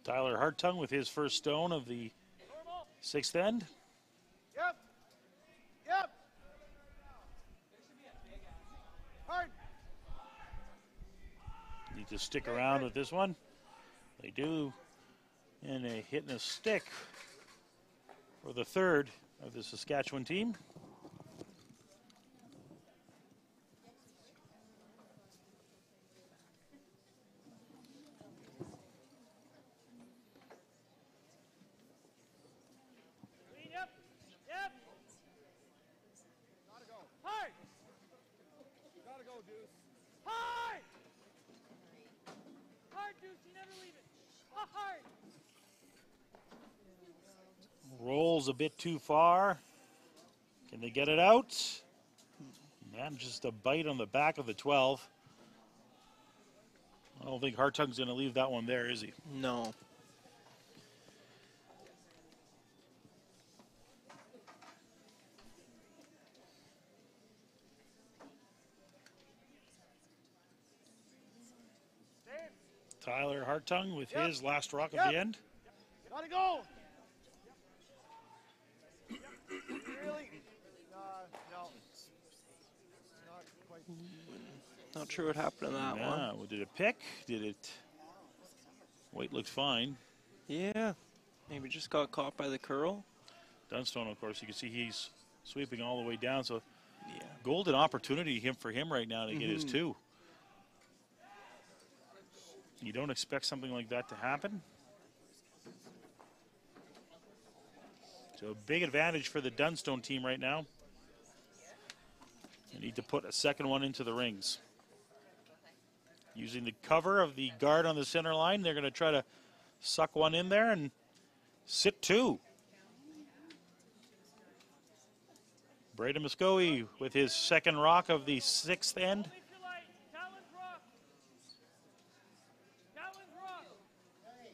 Tyler Hartung with his first stone of the Normal. sixth end. Yep. Yep. Hard. Need to stick around with this one. They do. And a hit and a stick for the third of the Saskatchewan team. Clean. Yep. Yep. Gotta go. Hard. Gotta go, Deuce. Hard. Hard, Deuce. You never leave it. Hard. Rolls a bit too far. Can they get it out? Man, just a bite on the back of the 12. I don't think Hartung's going to leave that one there, is he? No. Tyler Hartung with his last rock of the end. Gotta go. Really? No. Not quite. Not sure what happened to that one. Yeah, well, did it pick? Did it? Weight looks fine. Yeah. Maybe just got caught by the curl. Dunstone, of course, you can see he's sweeping all the way down. So Yeah. golden opportunity for him right now to get his two. You don't expect something like that to happen. So a big advantage for the Dunstone team right now. They need to put a second one into the rings. Using the cover of the guard on the center line, they're going to try to suck one in there and sit two. Braden Muskogee with his second rock of the sixth end. Only if you like. Talon's rock. Talon's rock. Hey,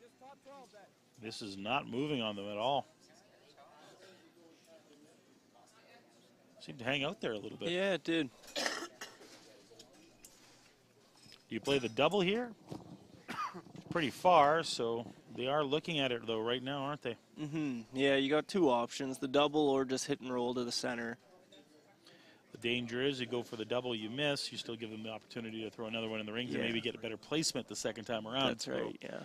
just top 12 then. This is not moving on them at all. Seemed to hang out there a little bit. Yeah, it did. Do you play the double here? Pretty far, so They are looking at it, though, right now, aren't they? Yeah, you got two options, the double or just hit and roll to the center. The danger is you go for the double, you miss. You still give them the opportunity to throw another one in the rings and maybe get a better placement the second time around. That's right, yeah.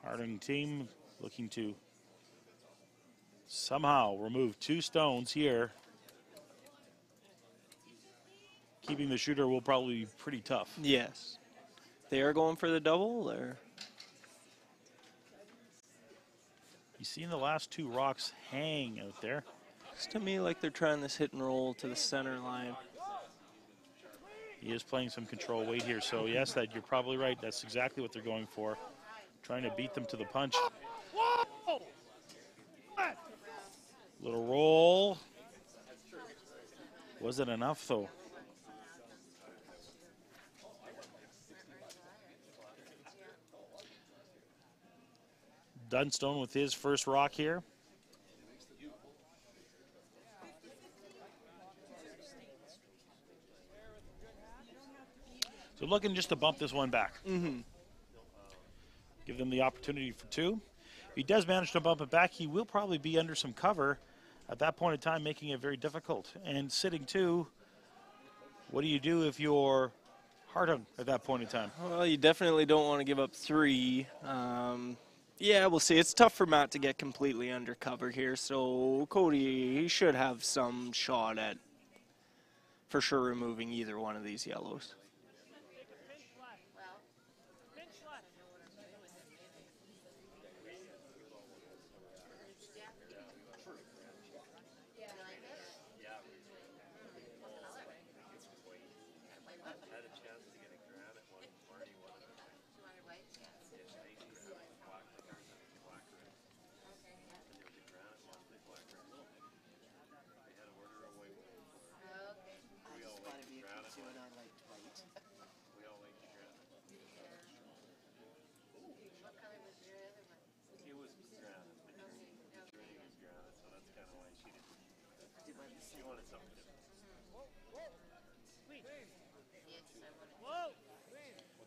Harding team looking to somehow remove 2 stones here. Keeping the shooter will probably be pretty tough. Yes. They are going for the double, or? You've seen the last 2 rocks hang out there. Looks to me like they're trying this hit and roll to the center line. He is playing some control weight here, so yes, that you're probably right. That's exactly what they're going for. Trying to beat them to the punch. Little roll. Wasn't enough, though. Dunstone with his first rock here. So looking just to bump this one back. Give them the opportunity for 2. If he does manage to bump it back, he will probably be under some cover at that point in time, making it very difficult. And sitting 2, what do you do if you're Harding at that point in time? Well, you definitely don't want to give up 3. Yeah, we'll see. It's tough for Matt to get completely under cover here, so Cody, he should have some shot at, for sure, removing either one of these yellows.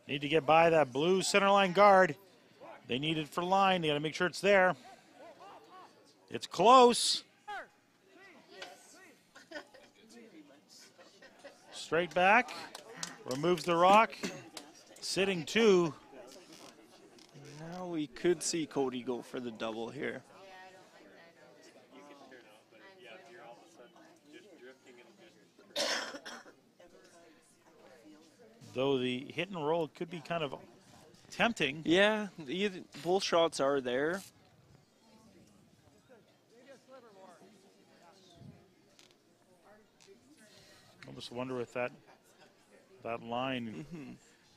Need to get by that blue center line guard. They need it for line. They got to make sure it's there. It's close. Straight back. Removes the rock. Sitting 2. Now we could see Cody go for the double here. Though the hit and roll could be kind of tempting. Yeah, both shots are there. Almost wonder if that line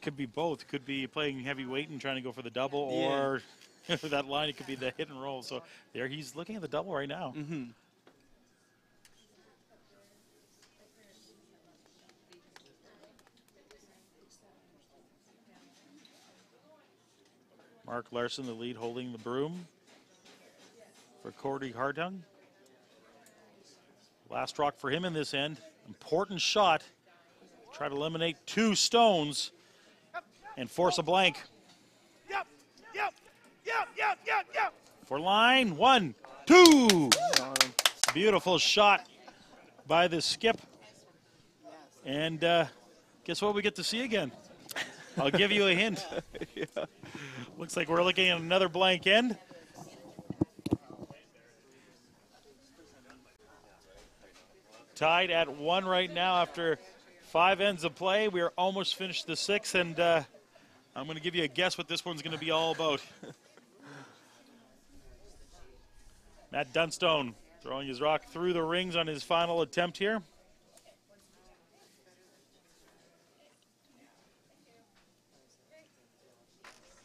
could be both. Could be playing heavyweight and trying to go for the double, or that line, it could be the hit and roll. So there, he's looking at the double right now. Mark Larson, the lead, holding the broom for Cody Harding. Last rock for him in this end. Important shot. Try to eliminate 2 stones and force a blank. For line, 1, 2. Beautiful shot by the skip. And guess what we get to see again? I'll give you a hint. Looks like we're looking at another blank end. Tied at 1 right now after 5 ends of play. We are almost finished the 6th, and I'm going to give you a guess what this one's going to be all about. Matt Dunstone throwing his rock through the rings on his final attempt here.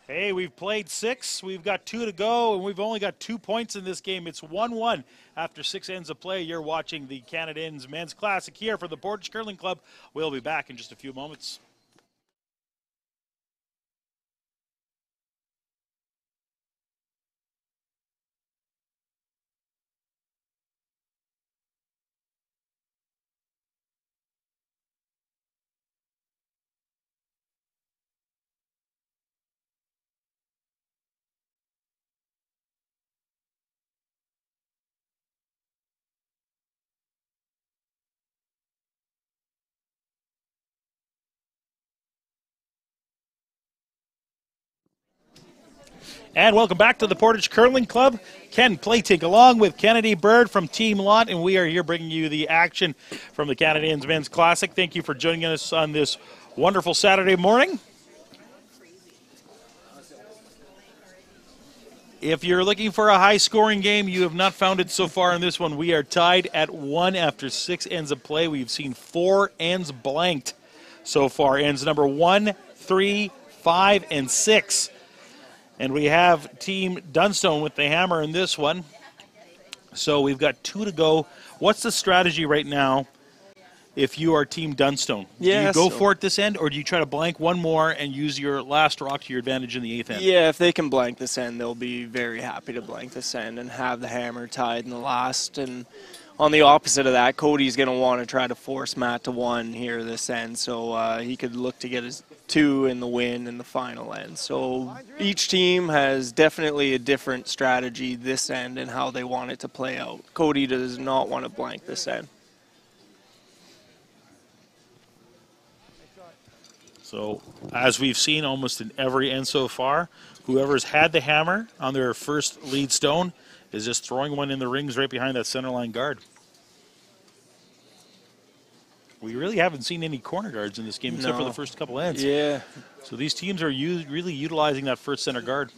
Hey, we've played 6. We've got 2 to go, and we've only got 2 points in this game. It's 1-1 after 6 ends of play. You're watching the Canad Men's Classic here for the Portage Curling Club. We'll be back in just a few moments. And welcome back to the Portage Curling Club. Ken Platig along with Kennedy Bird from Team Lot, and we are here bringing you the action from the Canadians Men's Classic. Thank you for joining us on this wonderful Saturday morning. If you're looking for a high-scoring game, you have not found it so far in this one. We are tied at 1 after 6 ends of play. We've seen 4 ends blanked so far. Ends number 1, 3, 5, and 6. And we have Team Dunstone with the hammer in this one. So we've got 2 to go. What's the strategy right now if you are Team Dunstone? Do you go for it this end, or do you try to blank one more and use your last rock to your advantage in the 8th end? Yeah, if they can blank this end, they'll be very happy to blank this end and have the hammer tied in the last. And on the opposite of that, Cody's going to want to try to force Matt to 1 here this end, so he could look to get his 2 in the win in the final end. So each team has definitely a different strategy this end and how they want it to play out. Cody does not want to blank this end. So as we've seen almost in every end so far, whoever's had the hammer on their first lead stone is just throwing one in the rings right behind that center line guard. We really haven't seen any corner guards in this game except for the first couple ends. Yeah. So these teams are really utilizing that first center guard.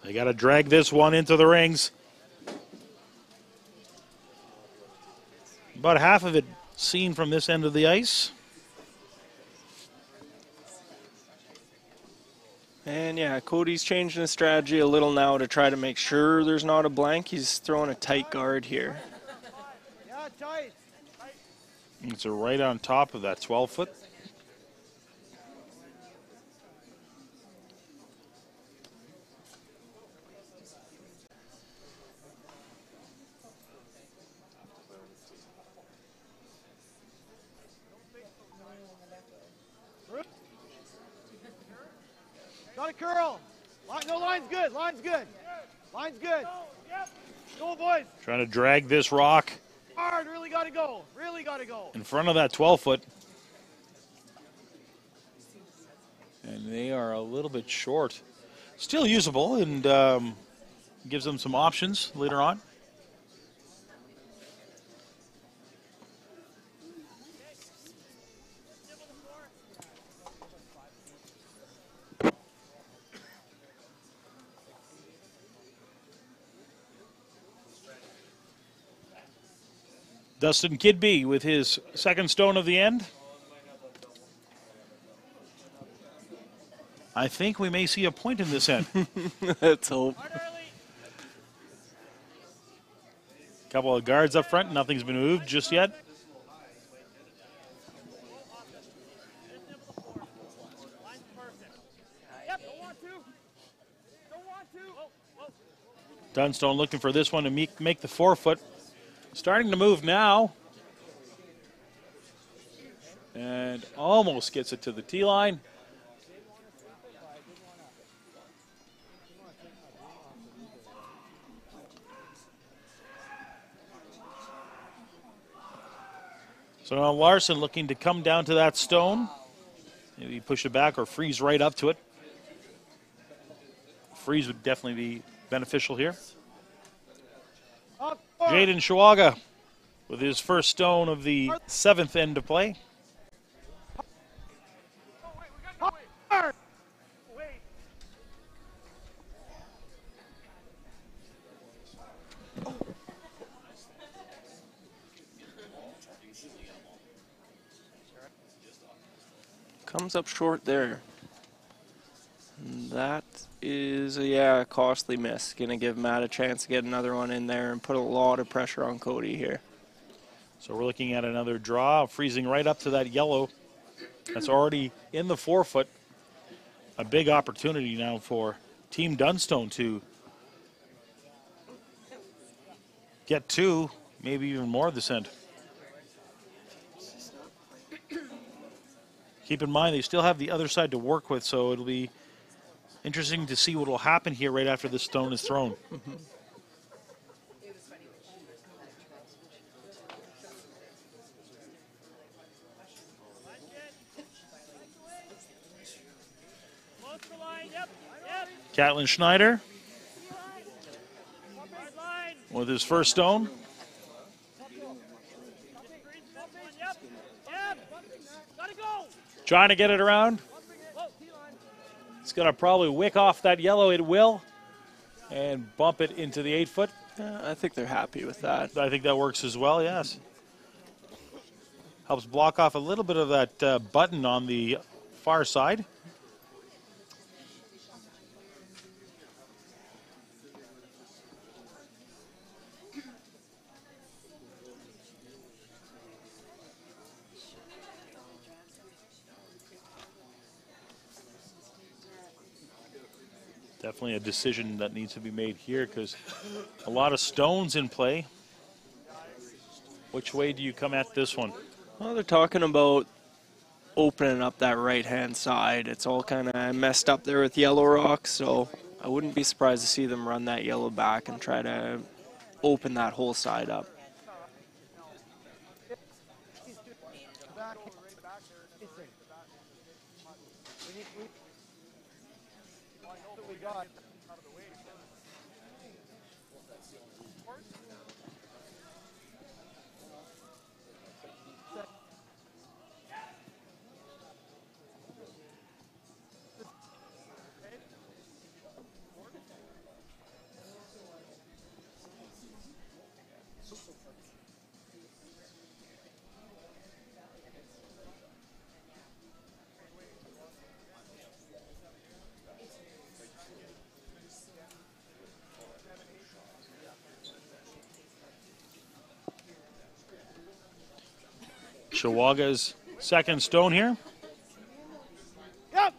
They got to drag this one into the rings. About half of it seen from this end of the ice. And yeah, Cody's changing his strategy a little now to try to make sure there's not a blank. He's throwing a tight guard here. Yeah, tight. It's right on top of that 12-foot. Got a curl. No, line's good. Line's good. Line's good. Go, boys. Trying to drag this rock Hard. Really got to go. Really got to go. in front of that 12-foot. And they are a little bit short. Still usable and gives them some options later on. Dustin Kidby with his second stone of the end. I think we may see a point in this end. Let's hope. Couple of guards up front. Nothing's been moved just yet. Dunstone looking for this one to make the 4-foot. Starting to move now. And almost gets it to the tee line. So now Larson looking to come down to that stone. Maybe push it back or freeze right up to it. Freeze would definitely be beneficial here. Jaden Shawaga with his first stone of the 7th end of play. Comes up short there. That is a costly miss. Going to give Matt a chance to get another one in there and put a lot of pressure on Cody here. So we're looking at another draw, freezing right up to that yellow. That's already in the 4-foot. A big opportunity now for Team Dunstone to get 2, maybe even more this end. Keep in mind, they still have the other side to work with, so it'll be interesting to see what will happen here right after the stone is thrown. Close to line. Yep. Yep. Catlin Schneider Hard line. with his first stone. Yep. Yep. Gotta go. Trying to get it around. Whoa, T-line. It's going to probably wick off that yellow. It will. And bump it into the 8-foot. I think they're happy with that. I think that works as well, yes. Helps block off a little bit of that button on the far side. Definitely a decision that needs to be made here because a lot of stones in play. Which way do you come at this one? Well, they're talking about opening up that right-hand side. It's all kind of messed up there with yellow rocks, so I wouldn't be surprised to see them run that yellow back and try to open that whole side up. Chihuahua's second stone here. Yep.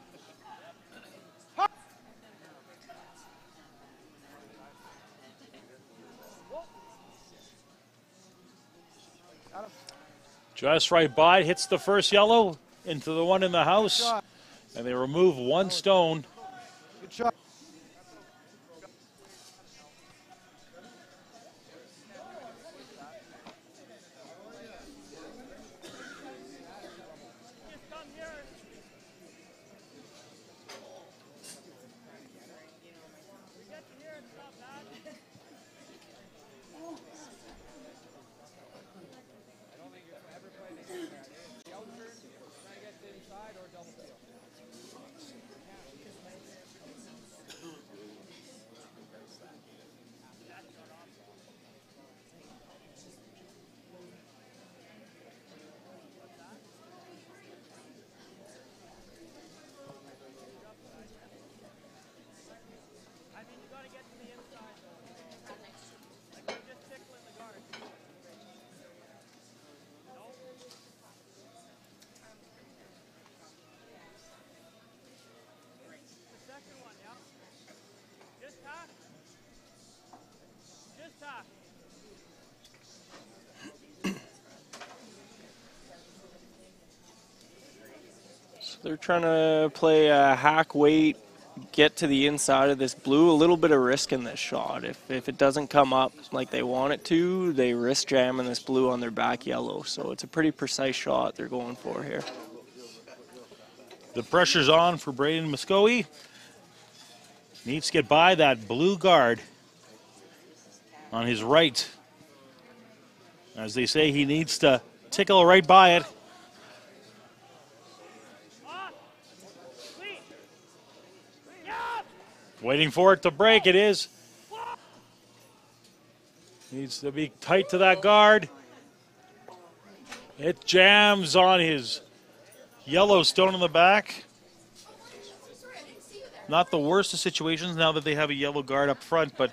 Just right by, hits the first yellow into the one in the house. And they remove one stone. Good shot. They're trying to play a hack weight, get to the inside of this blue. A little bit of risk in this shot. If it doesn't come up like they want it to, they risk jamming this blue on their back yellow. So it's a pretty precise shot they're going for here. The pressure's on for Braden Muskogee. Needs to get by that blue guard on his right. As they say, he needs to tickle right by it. Waiting for it to break, it is. Needs to be tight to that guard. It jams on his yellow stone in the back. Not the worst of situations now that they have a yellow guard up front, but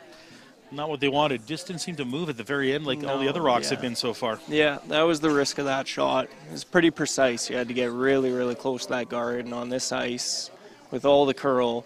not what they wanted. Just didn't seem to move at the very end like all the other rocks have been so far. Yeah, that was the risk of that shot. It was pretty precise. You had to get really, really close to that guard, and on this ice, with all the curl,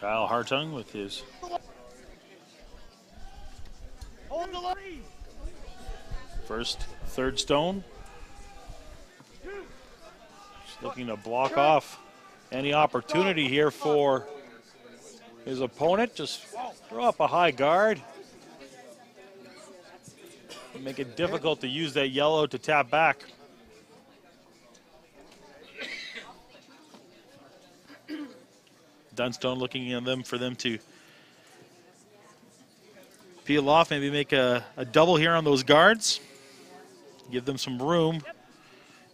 Kyle Hartung with his first third stone. Just looking to block off any opportunity here for his opponent. Just throw up a high guard. Make it difficult to use that yellow to tap back. Dunstone looking at them for them to peel off, maybe make a double here on those guards. Give them some room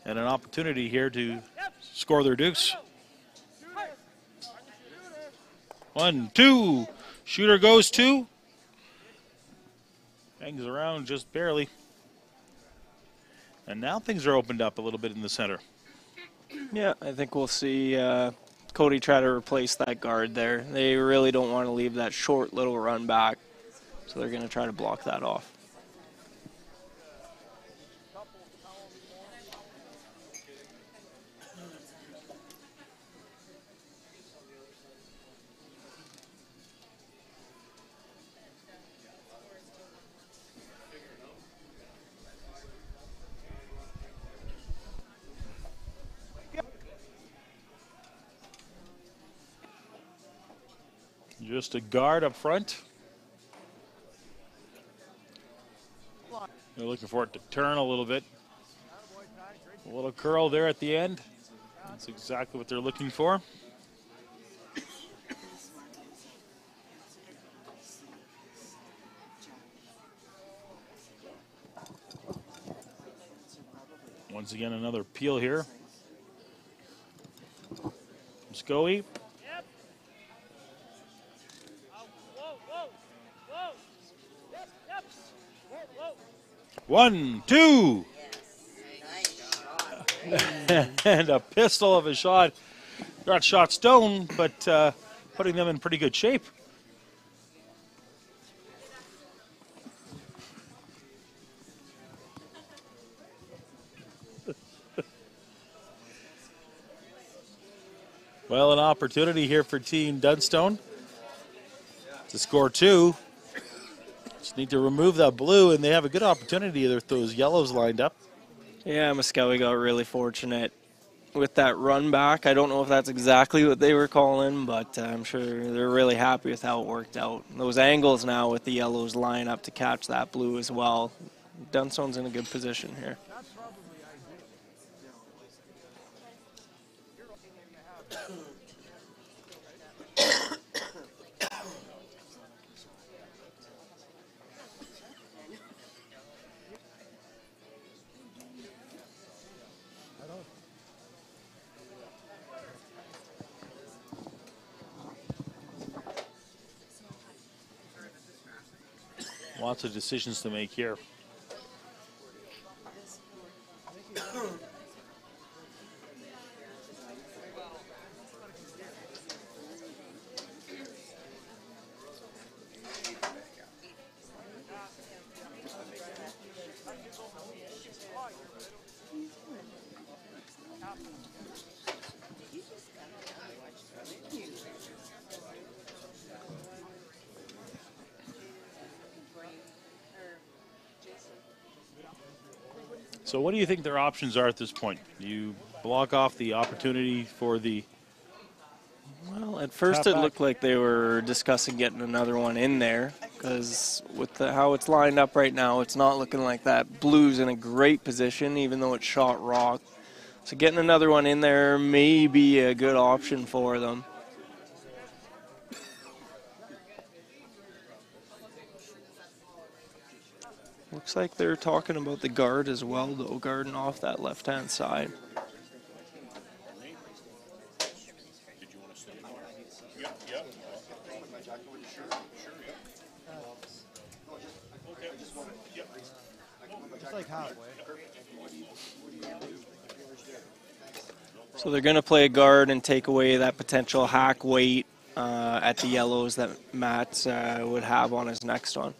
and an opportunity here to score their deuce. 1, 2. Shooter goes 2. Hangs around just barely. And now things are opened up a little bit in the center. Yeah, I think we'll see Cody try to replace that guard there. They really don't want to leave that short little run back, so they're going to try to block that off. Just a guard up front. They're looking for it to turn a little bit. A little curl there at the end. That's exactly what they're looking for. Once again, another peel here. Scoey. One, two. And a pistol of a shot. Got shot stone, but putting them in pretty good shape. Well, an opportunity here for Team Dunstone to score 2. Just need to remove that blue, and they have a good opportunity with those yellows lined up. Yeah, Muskelly got really fortunate with that run back. I don't know if that's exactly what they were calling, but I'm sure they're really happy with how it worked out. Those angles now with the yellows line up to catch that blue as well. Dunstone's in a good position here. Lots of decisions to make here. So what do you think their options are at this point? Do you block off the opportunity for the... Well, at first it looked like they were discussing getting another one in there, because with how it's lined up right now, it's not looking like that blue's in a great position, even though it's shot rock. So getting another one in there may be a good option for them. Looks like they're talking about the guard as well, though, guarding off that left-hand side. Just like halfway. So they're going to play a guard and take away that potential hack weight at the yellows that Matt would have on his next one.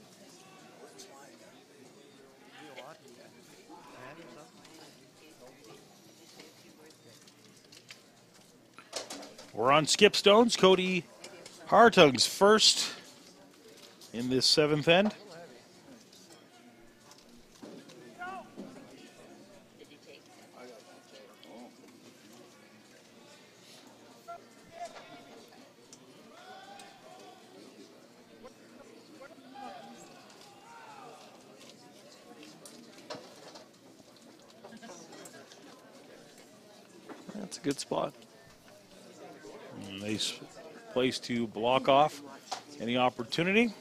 We're on skip stones. Cody Hartung's first in this 7th end. That's a good spot. Nice place to block off any opportunity.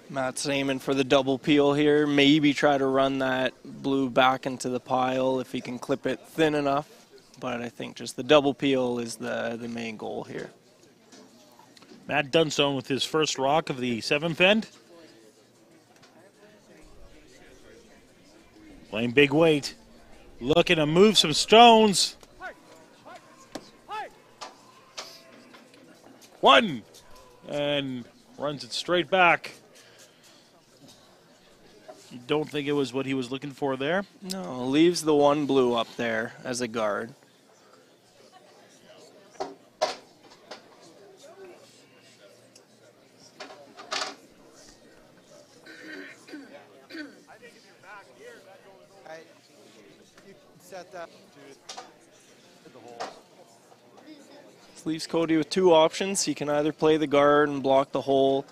Matt's aiming for the double peel here. Maybe try to run that blue back into the pile if he can clip it thin enough. But I think just the double peel is the main goal here. Matt Dunstone with his first rock of the 7th end. Playing big weight. Looking to move some stones. One. And runs it straight back. You don't think it was what he was looking for there? No, leaves the one blue up there as a guard. This leaves Cody with two options. He can either play the guard and block the hole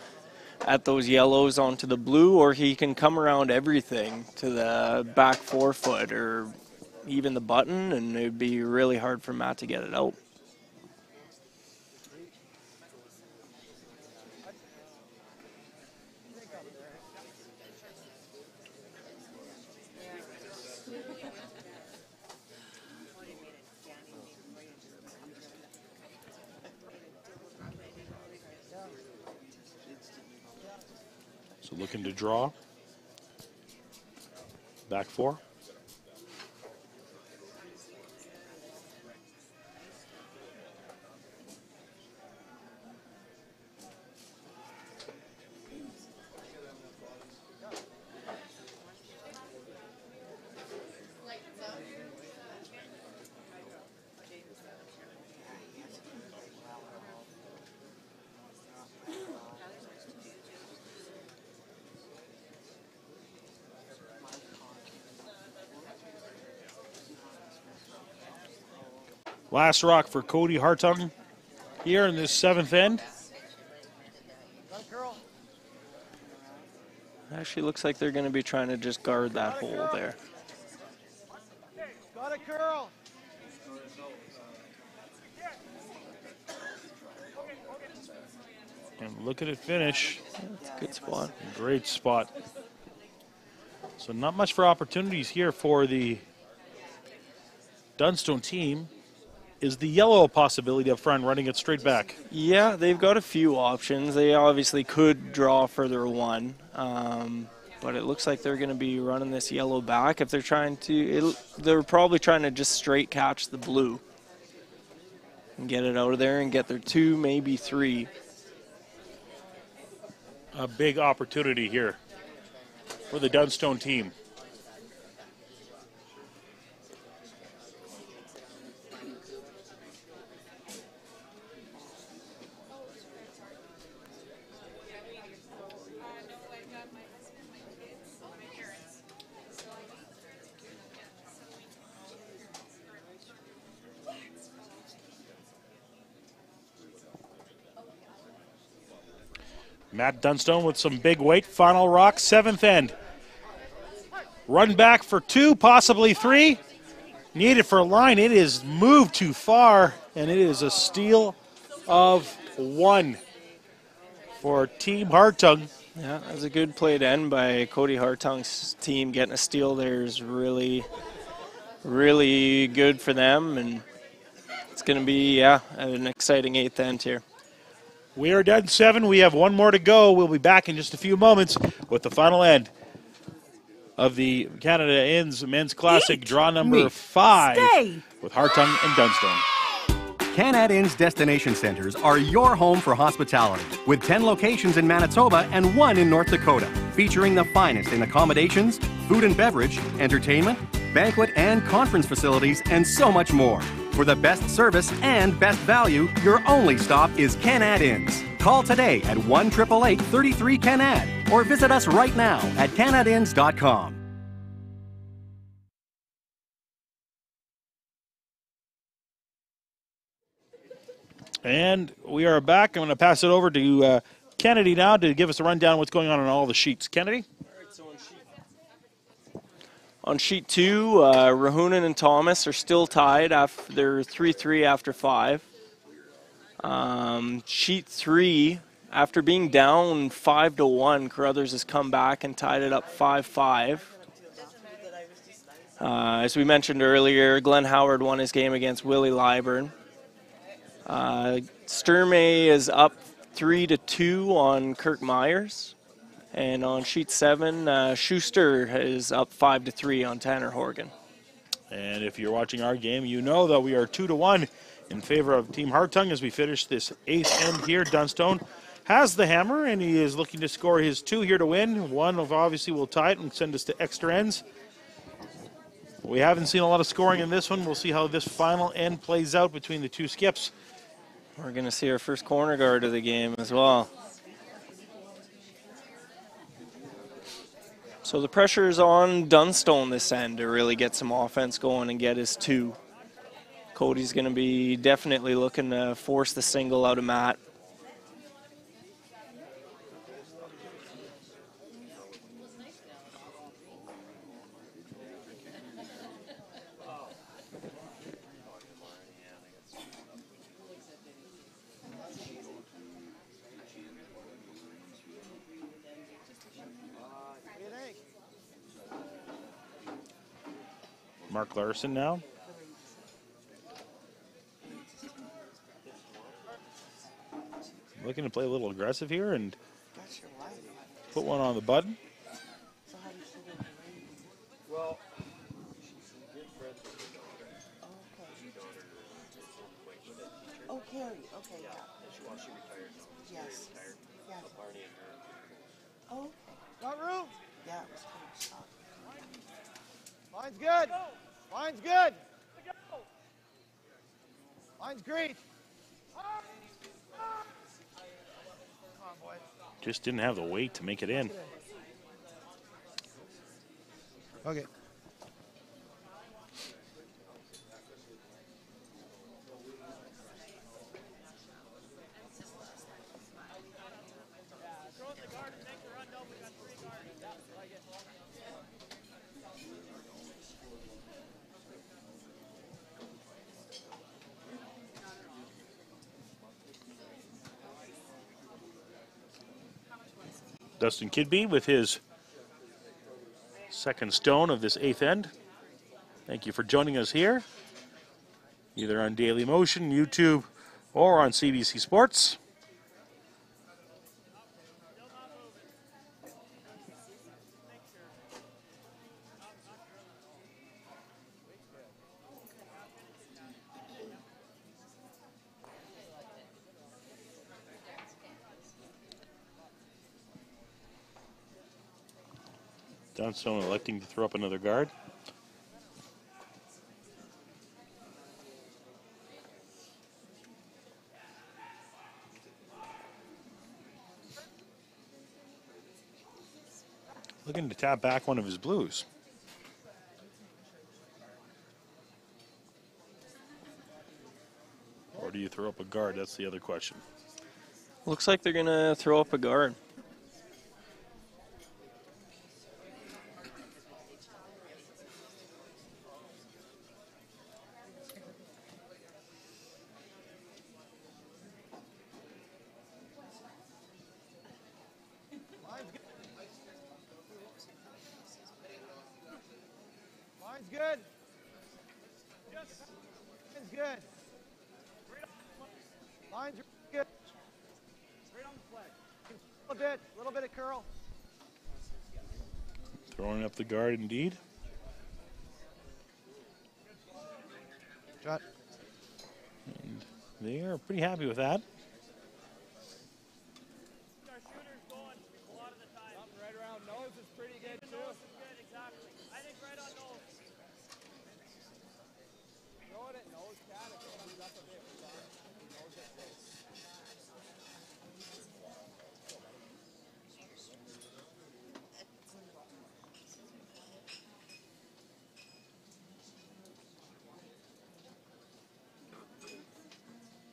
at those yellows onto the blue, or he can come around everything to the back forefoot or even the button, and it would be really hard for Matt to get it out. So looking to draw. Back four. Last rock for Cody Hartung here in this 7th end. Actually looks like they're going to be trying to just guard that hole there. Got it, curl. And look at it finish. That's a good spot. Great spot. So not much for opportunities here for the Dunstone team. Is the yellow a possibility up front, running it straight back? Yeah, they've got a few options. They obviously could draw further one, but it looks like they're going to be running this yellow back. If they're trying to, they're probably trying to just straight catch the blue and get it out of there and get their 2, maybe 3. A big opportunity here for the Dunstone team. Matt Dunstone with some big weight. Final rock, 7th end. Run back for 2, possibly 3. Needed for a line. It is moved too far, and it is a steal of 1 for Team Hartung. Yeah, that was a good play to end by Cody Hartung's team. Getting a steal there is really, really good for them, and it's going to be, an exciting 8th end here. We are done 7. We have 1 more to go. We'll be back in just a few moments with the final end of the Canada Inns Men's Classic, draw number 5, with Hartung and Dunstone. Canad Inns Destination Centers are your home for hospitality, with 10 locations in Manitoba and 1 in North Dakota, featuring the finest in accommodations, food and beverage, entertainment, banquet and conference facilities, and so much more. For the best service and best value, your only stop is Canad Inns. Call today at 1-888-33-CANAD or visit us right now at canadinns.com. And we are back. I'm going to pass it over to Kennedy now to give us a rundown of what's going on all the sheets. Kennedy? On sheet 2, Rahunen and Thomas are still tied. They're 3-3 after 5. Sheet 3, after being down 5-1, Carruthers has come back and tied it up 5-5. As we mentioned earlier, Glenn Howard won his game against Willie Lyburn. Sturmey is up 3-2 on Kirk Myers. And on sheet 7, Schuster is up 5-3 on Tanner Horgan. And if you're watching our game, you know that we are 2-1 in favor of Team Hartung as we finish this 8th end here. Dunstone has the hammer, and he is looking to score his 2 here to win. 1 of obviously will tie it and send us to extra ends. We haven't seen a lot of scoring in this one. We'll see how this final end plays out between the 2 skips. We're going to see our first corner guard of the game as well. So the pressure is on Dunstone this end to really get some offense going and get his 2. Cody's going to be definitely looking to force the single out of Matt. Mark Larson now. Looking to play a little aggressive here and put one on the button. Well, oh, Carrie, okay, yeah. Well, she retired now. Yes. Yeah. Barney and her. Oh, okay. Got room. Yeah, it was kind of shocked. Line's good. Line's good. Line's great. Come on, boys. Just didn't have the weight to make it in. Okay. Dustin Kidby with his second stone of this 8th end. Thank you for joining us here, either on Daily Motion, YouTube, or on CBC Sports. Dunstone electing to throw up another guard. Looking to tap back one of his blues. Or do you throw up a guard? That's the other question. Looks like they're going to throw up a guard. Line's good. Line's good. Line's good. Straight on the flag. A little bit of curl. Throwing up the guard indeed. Shot. And they are pretty happy with that. Our shooter's going a lot of the time. Something right around nose is pretty good too. Nose is good, exactly. I think right on nose. Throw it at nose, Cat. If it comes up a bit, nose is good.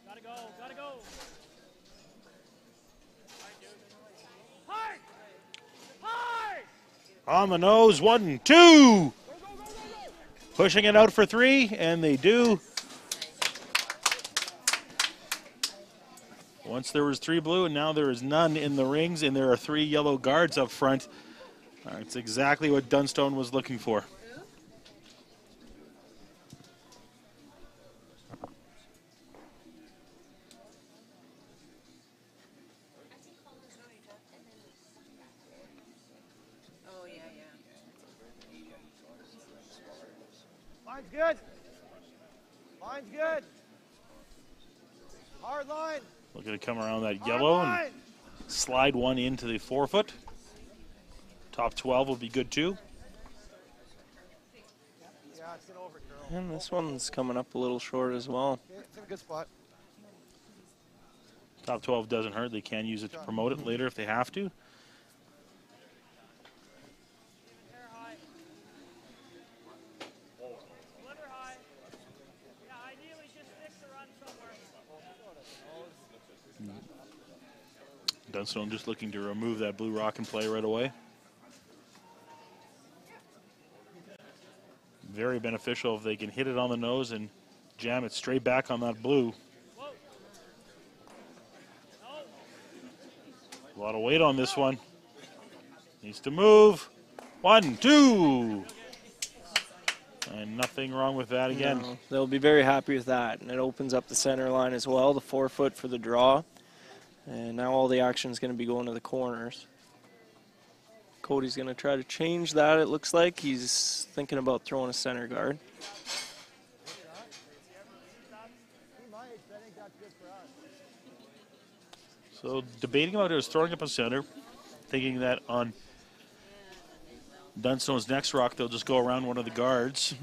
Gotta go, gotta go. Hard! Hard! On the nose, 1, 2. Pushing it out for 3, and they do. Once there was 3 blue, and now there is none in the rings, and there are 3 yellow guards up front. That's exactly what Dunstone was looking for. Oh, yeah, yeah. Line's good. Line's good. Hard line. Looking to come around that Hard yellow and line. slide one into the forefoot. Top 12 will be good too. Yeah, it's an over curl. And this one's coming up a little short as well. Okay, it's in a good spot. Top 12 doesn't hurt. They can use it to promote it later if they have to. Hair high. Sliver high. Yeah, ideally just stick the run somewhere. Dunstone just looking to remove that blue rock and play right away. Very beneficial if they can hit it on the nose and jam it straight back on that blue. A lot of weight on this one. Needs to move. 1, 2. And nothing wrong with that again. No, they'll be very happy with that. And it opens up the center line as well, the forefoot for the draw. And now all the action is going to be going to the corners. Cody's going to try to change that, it looks like. He's thinking about throwing a center guard. So debating about it was throwing up a center, thinking that on Dunstone's next rock, they'll just go around one of the guards.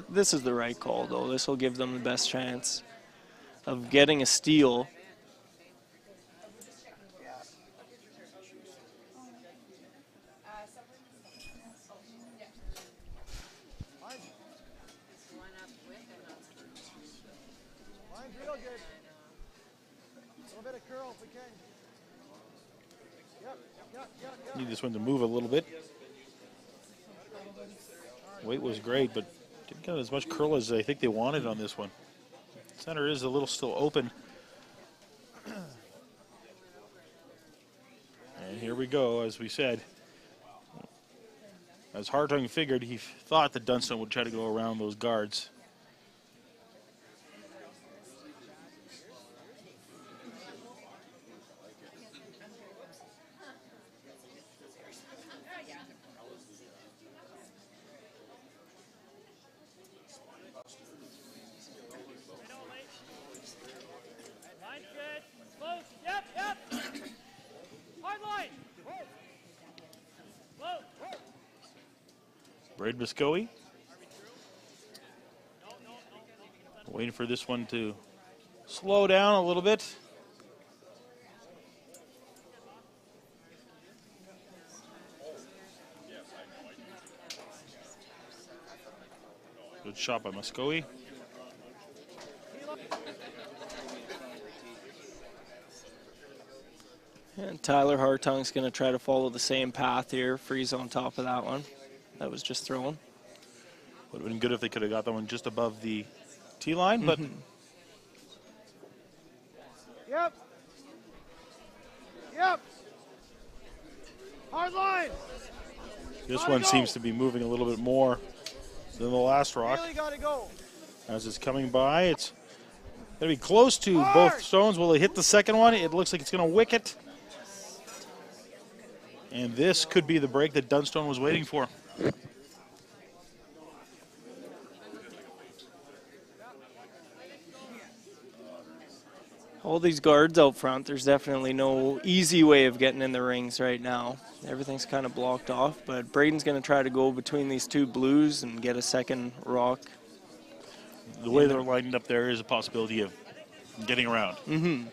This is the right call, though. This will give them the best chance of getting a steal. Line's real good. A little bit of curl if we can. Yep. Need this one to move a little bit. Weight was great, but didn't get as much curl as I think they wanted on this one. Center is a little still open. And here we go, as we said. As Hartung figured, he thought that Dunstone would try to go around those guards. Line's good. Close. Yep. Hard line. Low. Braid Muscoe. Waiting for this one to slow down a little bit. Good shot by Muscoe. And Tyler Hartung's going to try to follow the same path here. Freeze on top of that one. That was just thrown. Would have been good if they could have got that one just above the tee line, but Yep. Hard line. this Gotta one go. seems to be moving a little bit more. Then the last rock. Really gotta go. As it's coming by, it's going to be close to both stones. Will it hit the second one? It looks like it's going to wick it. And this could be the break that Dunstone was waiting for. All these guards out front, there's definitely no easy way of getting in the rings right now. Everything's kind of blocked off, but Braden's going to try to go between these two blues and get a second rock. The way they're lined up there is a possibility of getting around. Mm-hmm.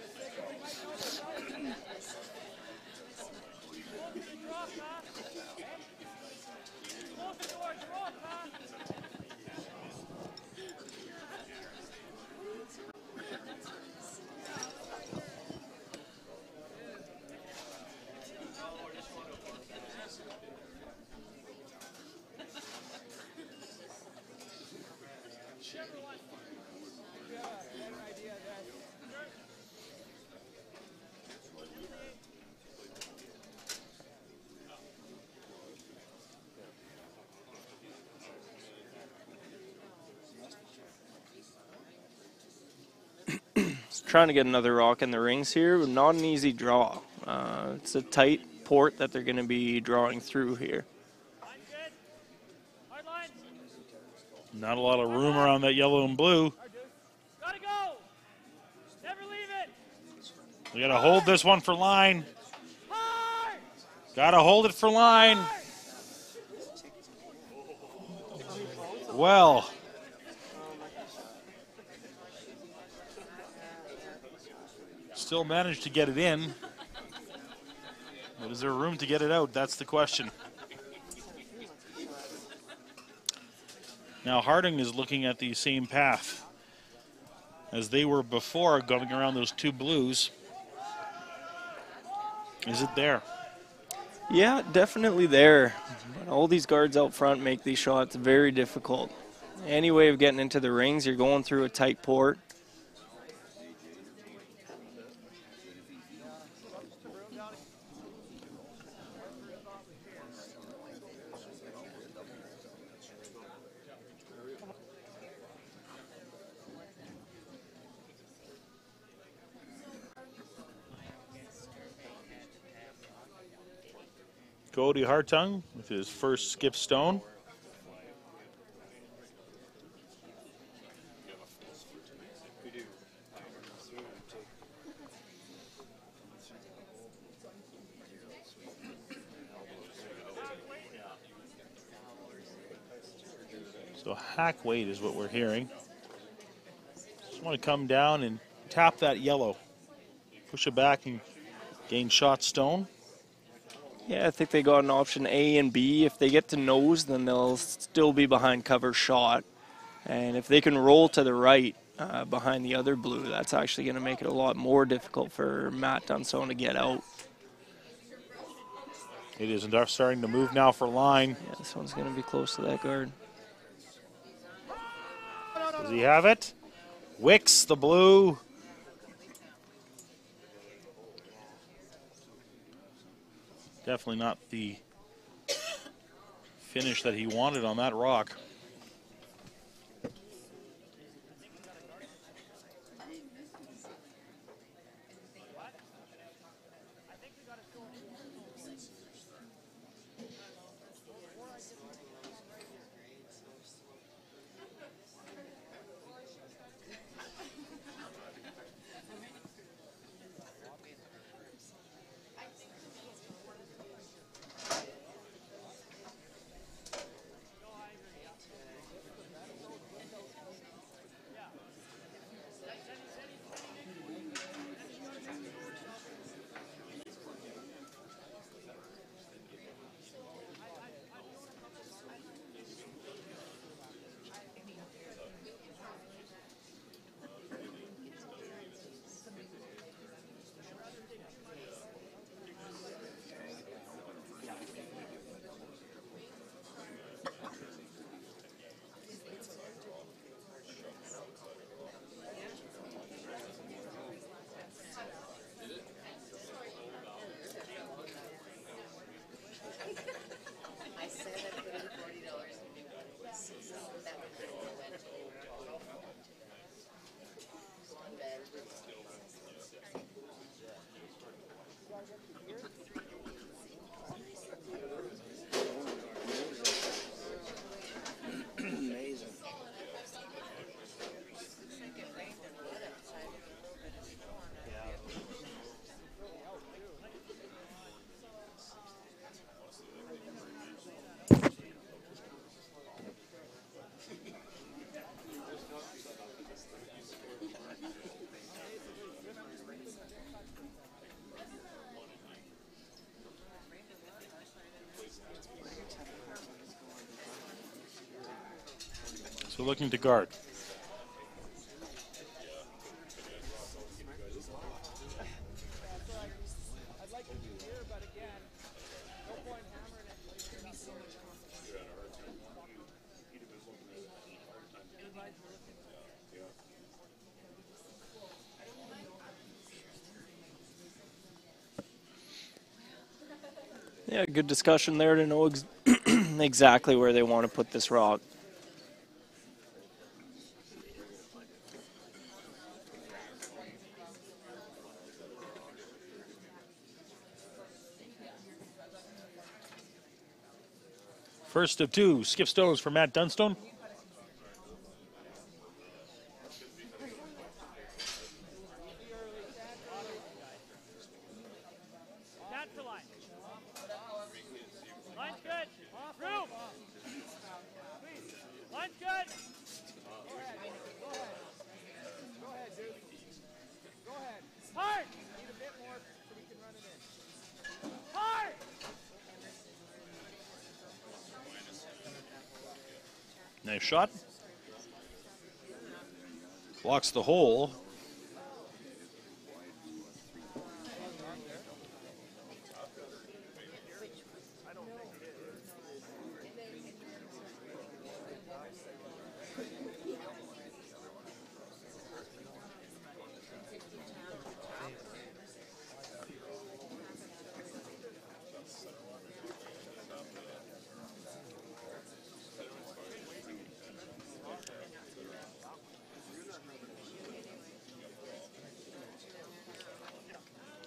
Trying to get another rock in the rings here, but not an easy draw. It's a tight port that they're going to be drawing through here. Not a lot of room around that yellow and blue. Gotta go. Never leave it. We got to hold this one for line. Hard. Got to hold it for line. Well. Still managed to get it in. But is there room to get it out? That's the question. Now Harding is looking at the same path as they were before, going around those two blues. Is it there? Yeah, definitely there. But all these guards out front make these shots very difficult. Any way of getting into the rings, you're going through a tight port. Cody Hartung with his first skip stone. So hack weight is what we're hearing. Just want to come down and tap that yellow. Push it back and gain shot stone. Yeah, I think they got an option A and B. If they get to nose, then they'll still be behind cover shot. And if they can roll to the right behind the other blue, that's actually going to make it a lot more difficult for Matt Dunstone to get out. It is starting to move now for line. Yeah, this one's going to be close to that guard. Does he have it? Wicks the blue. Definitely not the finish that he wanted on that rock. So looking to guard. Yeah, good discussion there to know exactly where they want to put this rock. First of two, skip stones for Matt Dunstone. That's the line. Line's good. Room. Please. Line's good. Go ahead. Go ahead. Go ahead, dude. Go ahead. Hard. Need a bit more so we can run it in. Hard. Nice shot. Blocks the hole.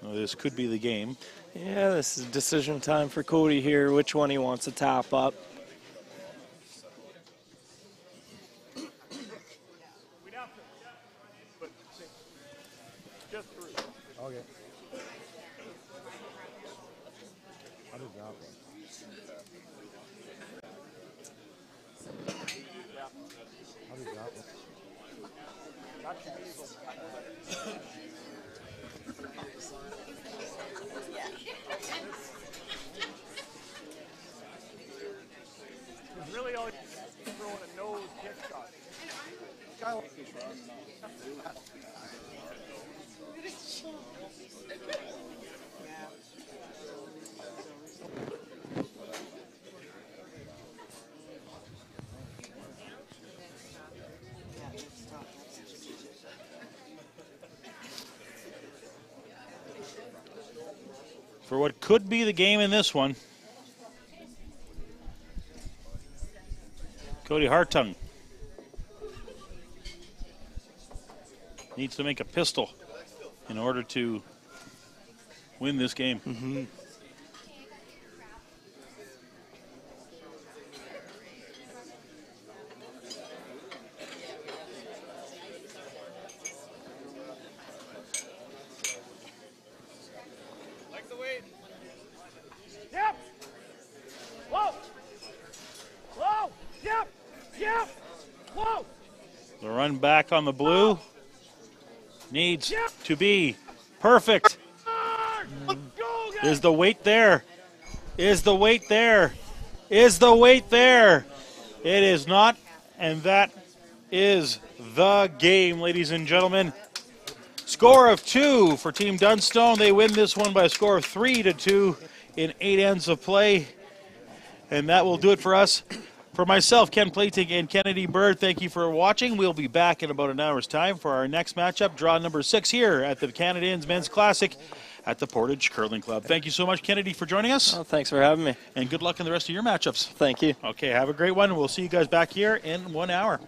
Well, this could be the game. Yeah, this is decision time for Cody here, which one he wants to tap up. Okay. How did that one? How did that one? Really all throwing a nose kick shot. For what could be the game in this one. Cody Hartung needs to make a pistol in order to win this game. Mm-hmm. Like the weight. Yep. Whoa. Whoa. Yep. Yep. Whoa. The run back on the blue needs to be perfect. Let's go, guys. Is the weight there? Is the weight there? Is the weight there? It is not, and that is the game, ladies and gentlemen. Score of 2 for Team Dunstone. They win this one by a score of 3-2 in 8 ends of play. And that will do it for us. For myself, Ken Plating, and Kennedy Bird, thank you for watching. We'll be back in about an hour's time for our next matchup, draw number 6 here at the Canadians Men's Classic at the Portage Curling Club. Thank you so much, Kennedy, for joining us. Oh, thanks for having me. And good luck in the rest of your matchups. Thank you. Okay, have a great one. We'll see you guys back here in 1 hour.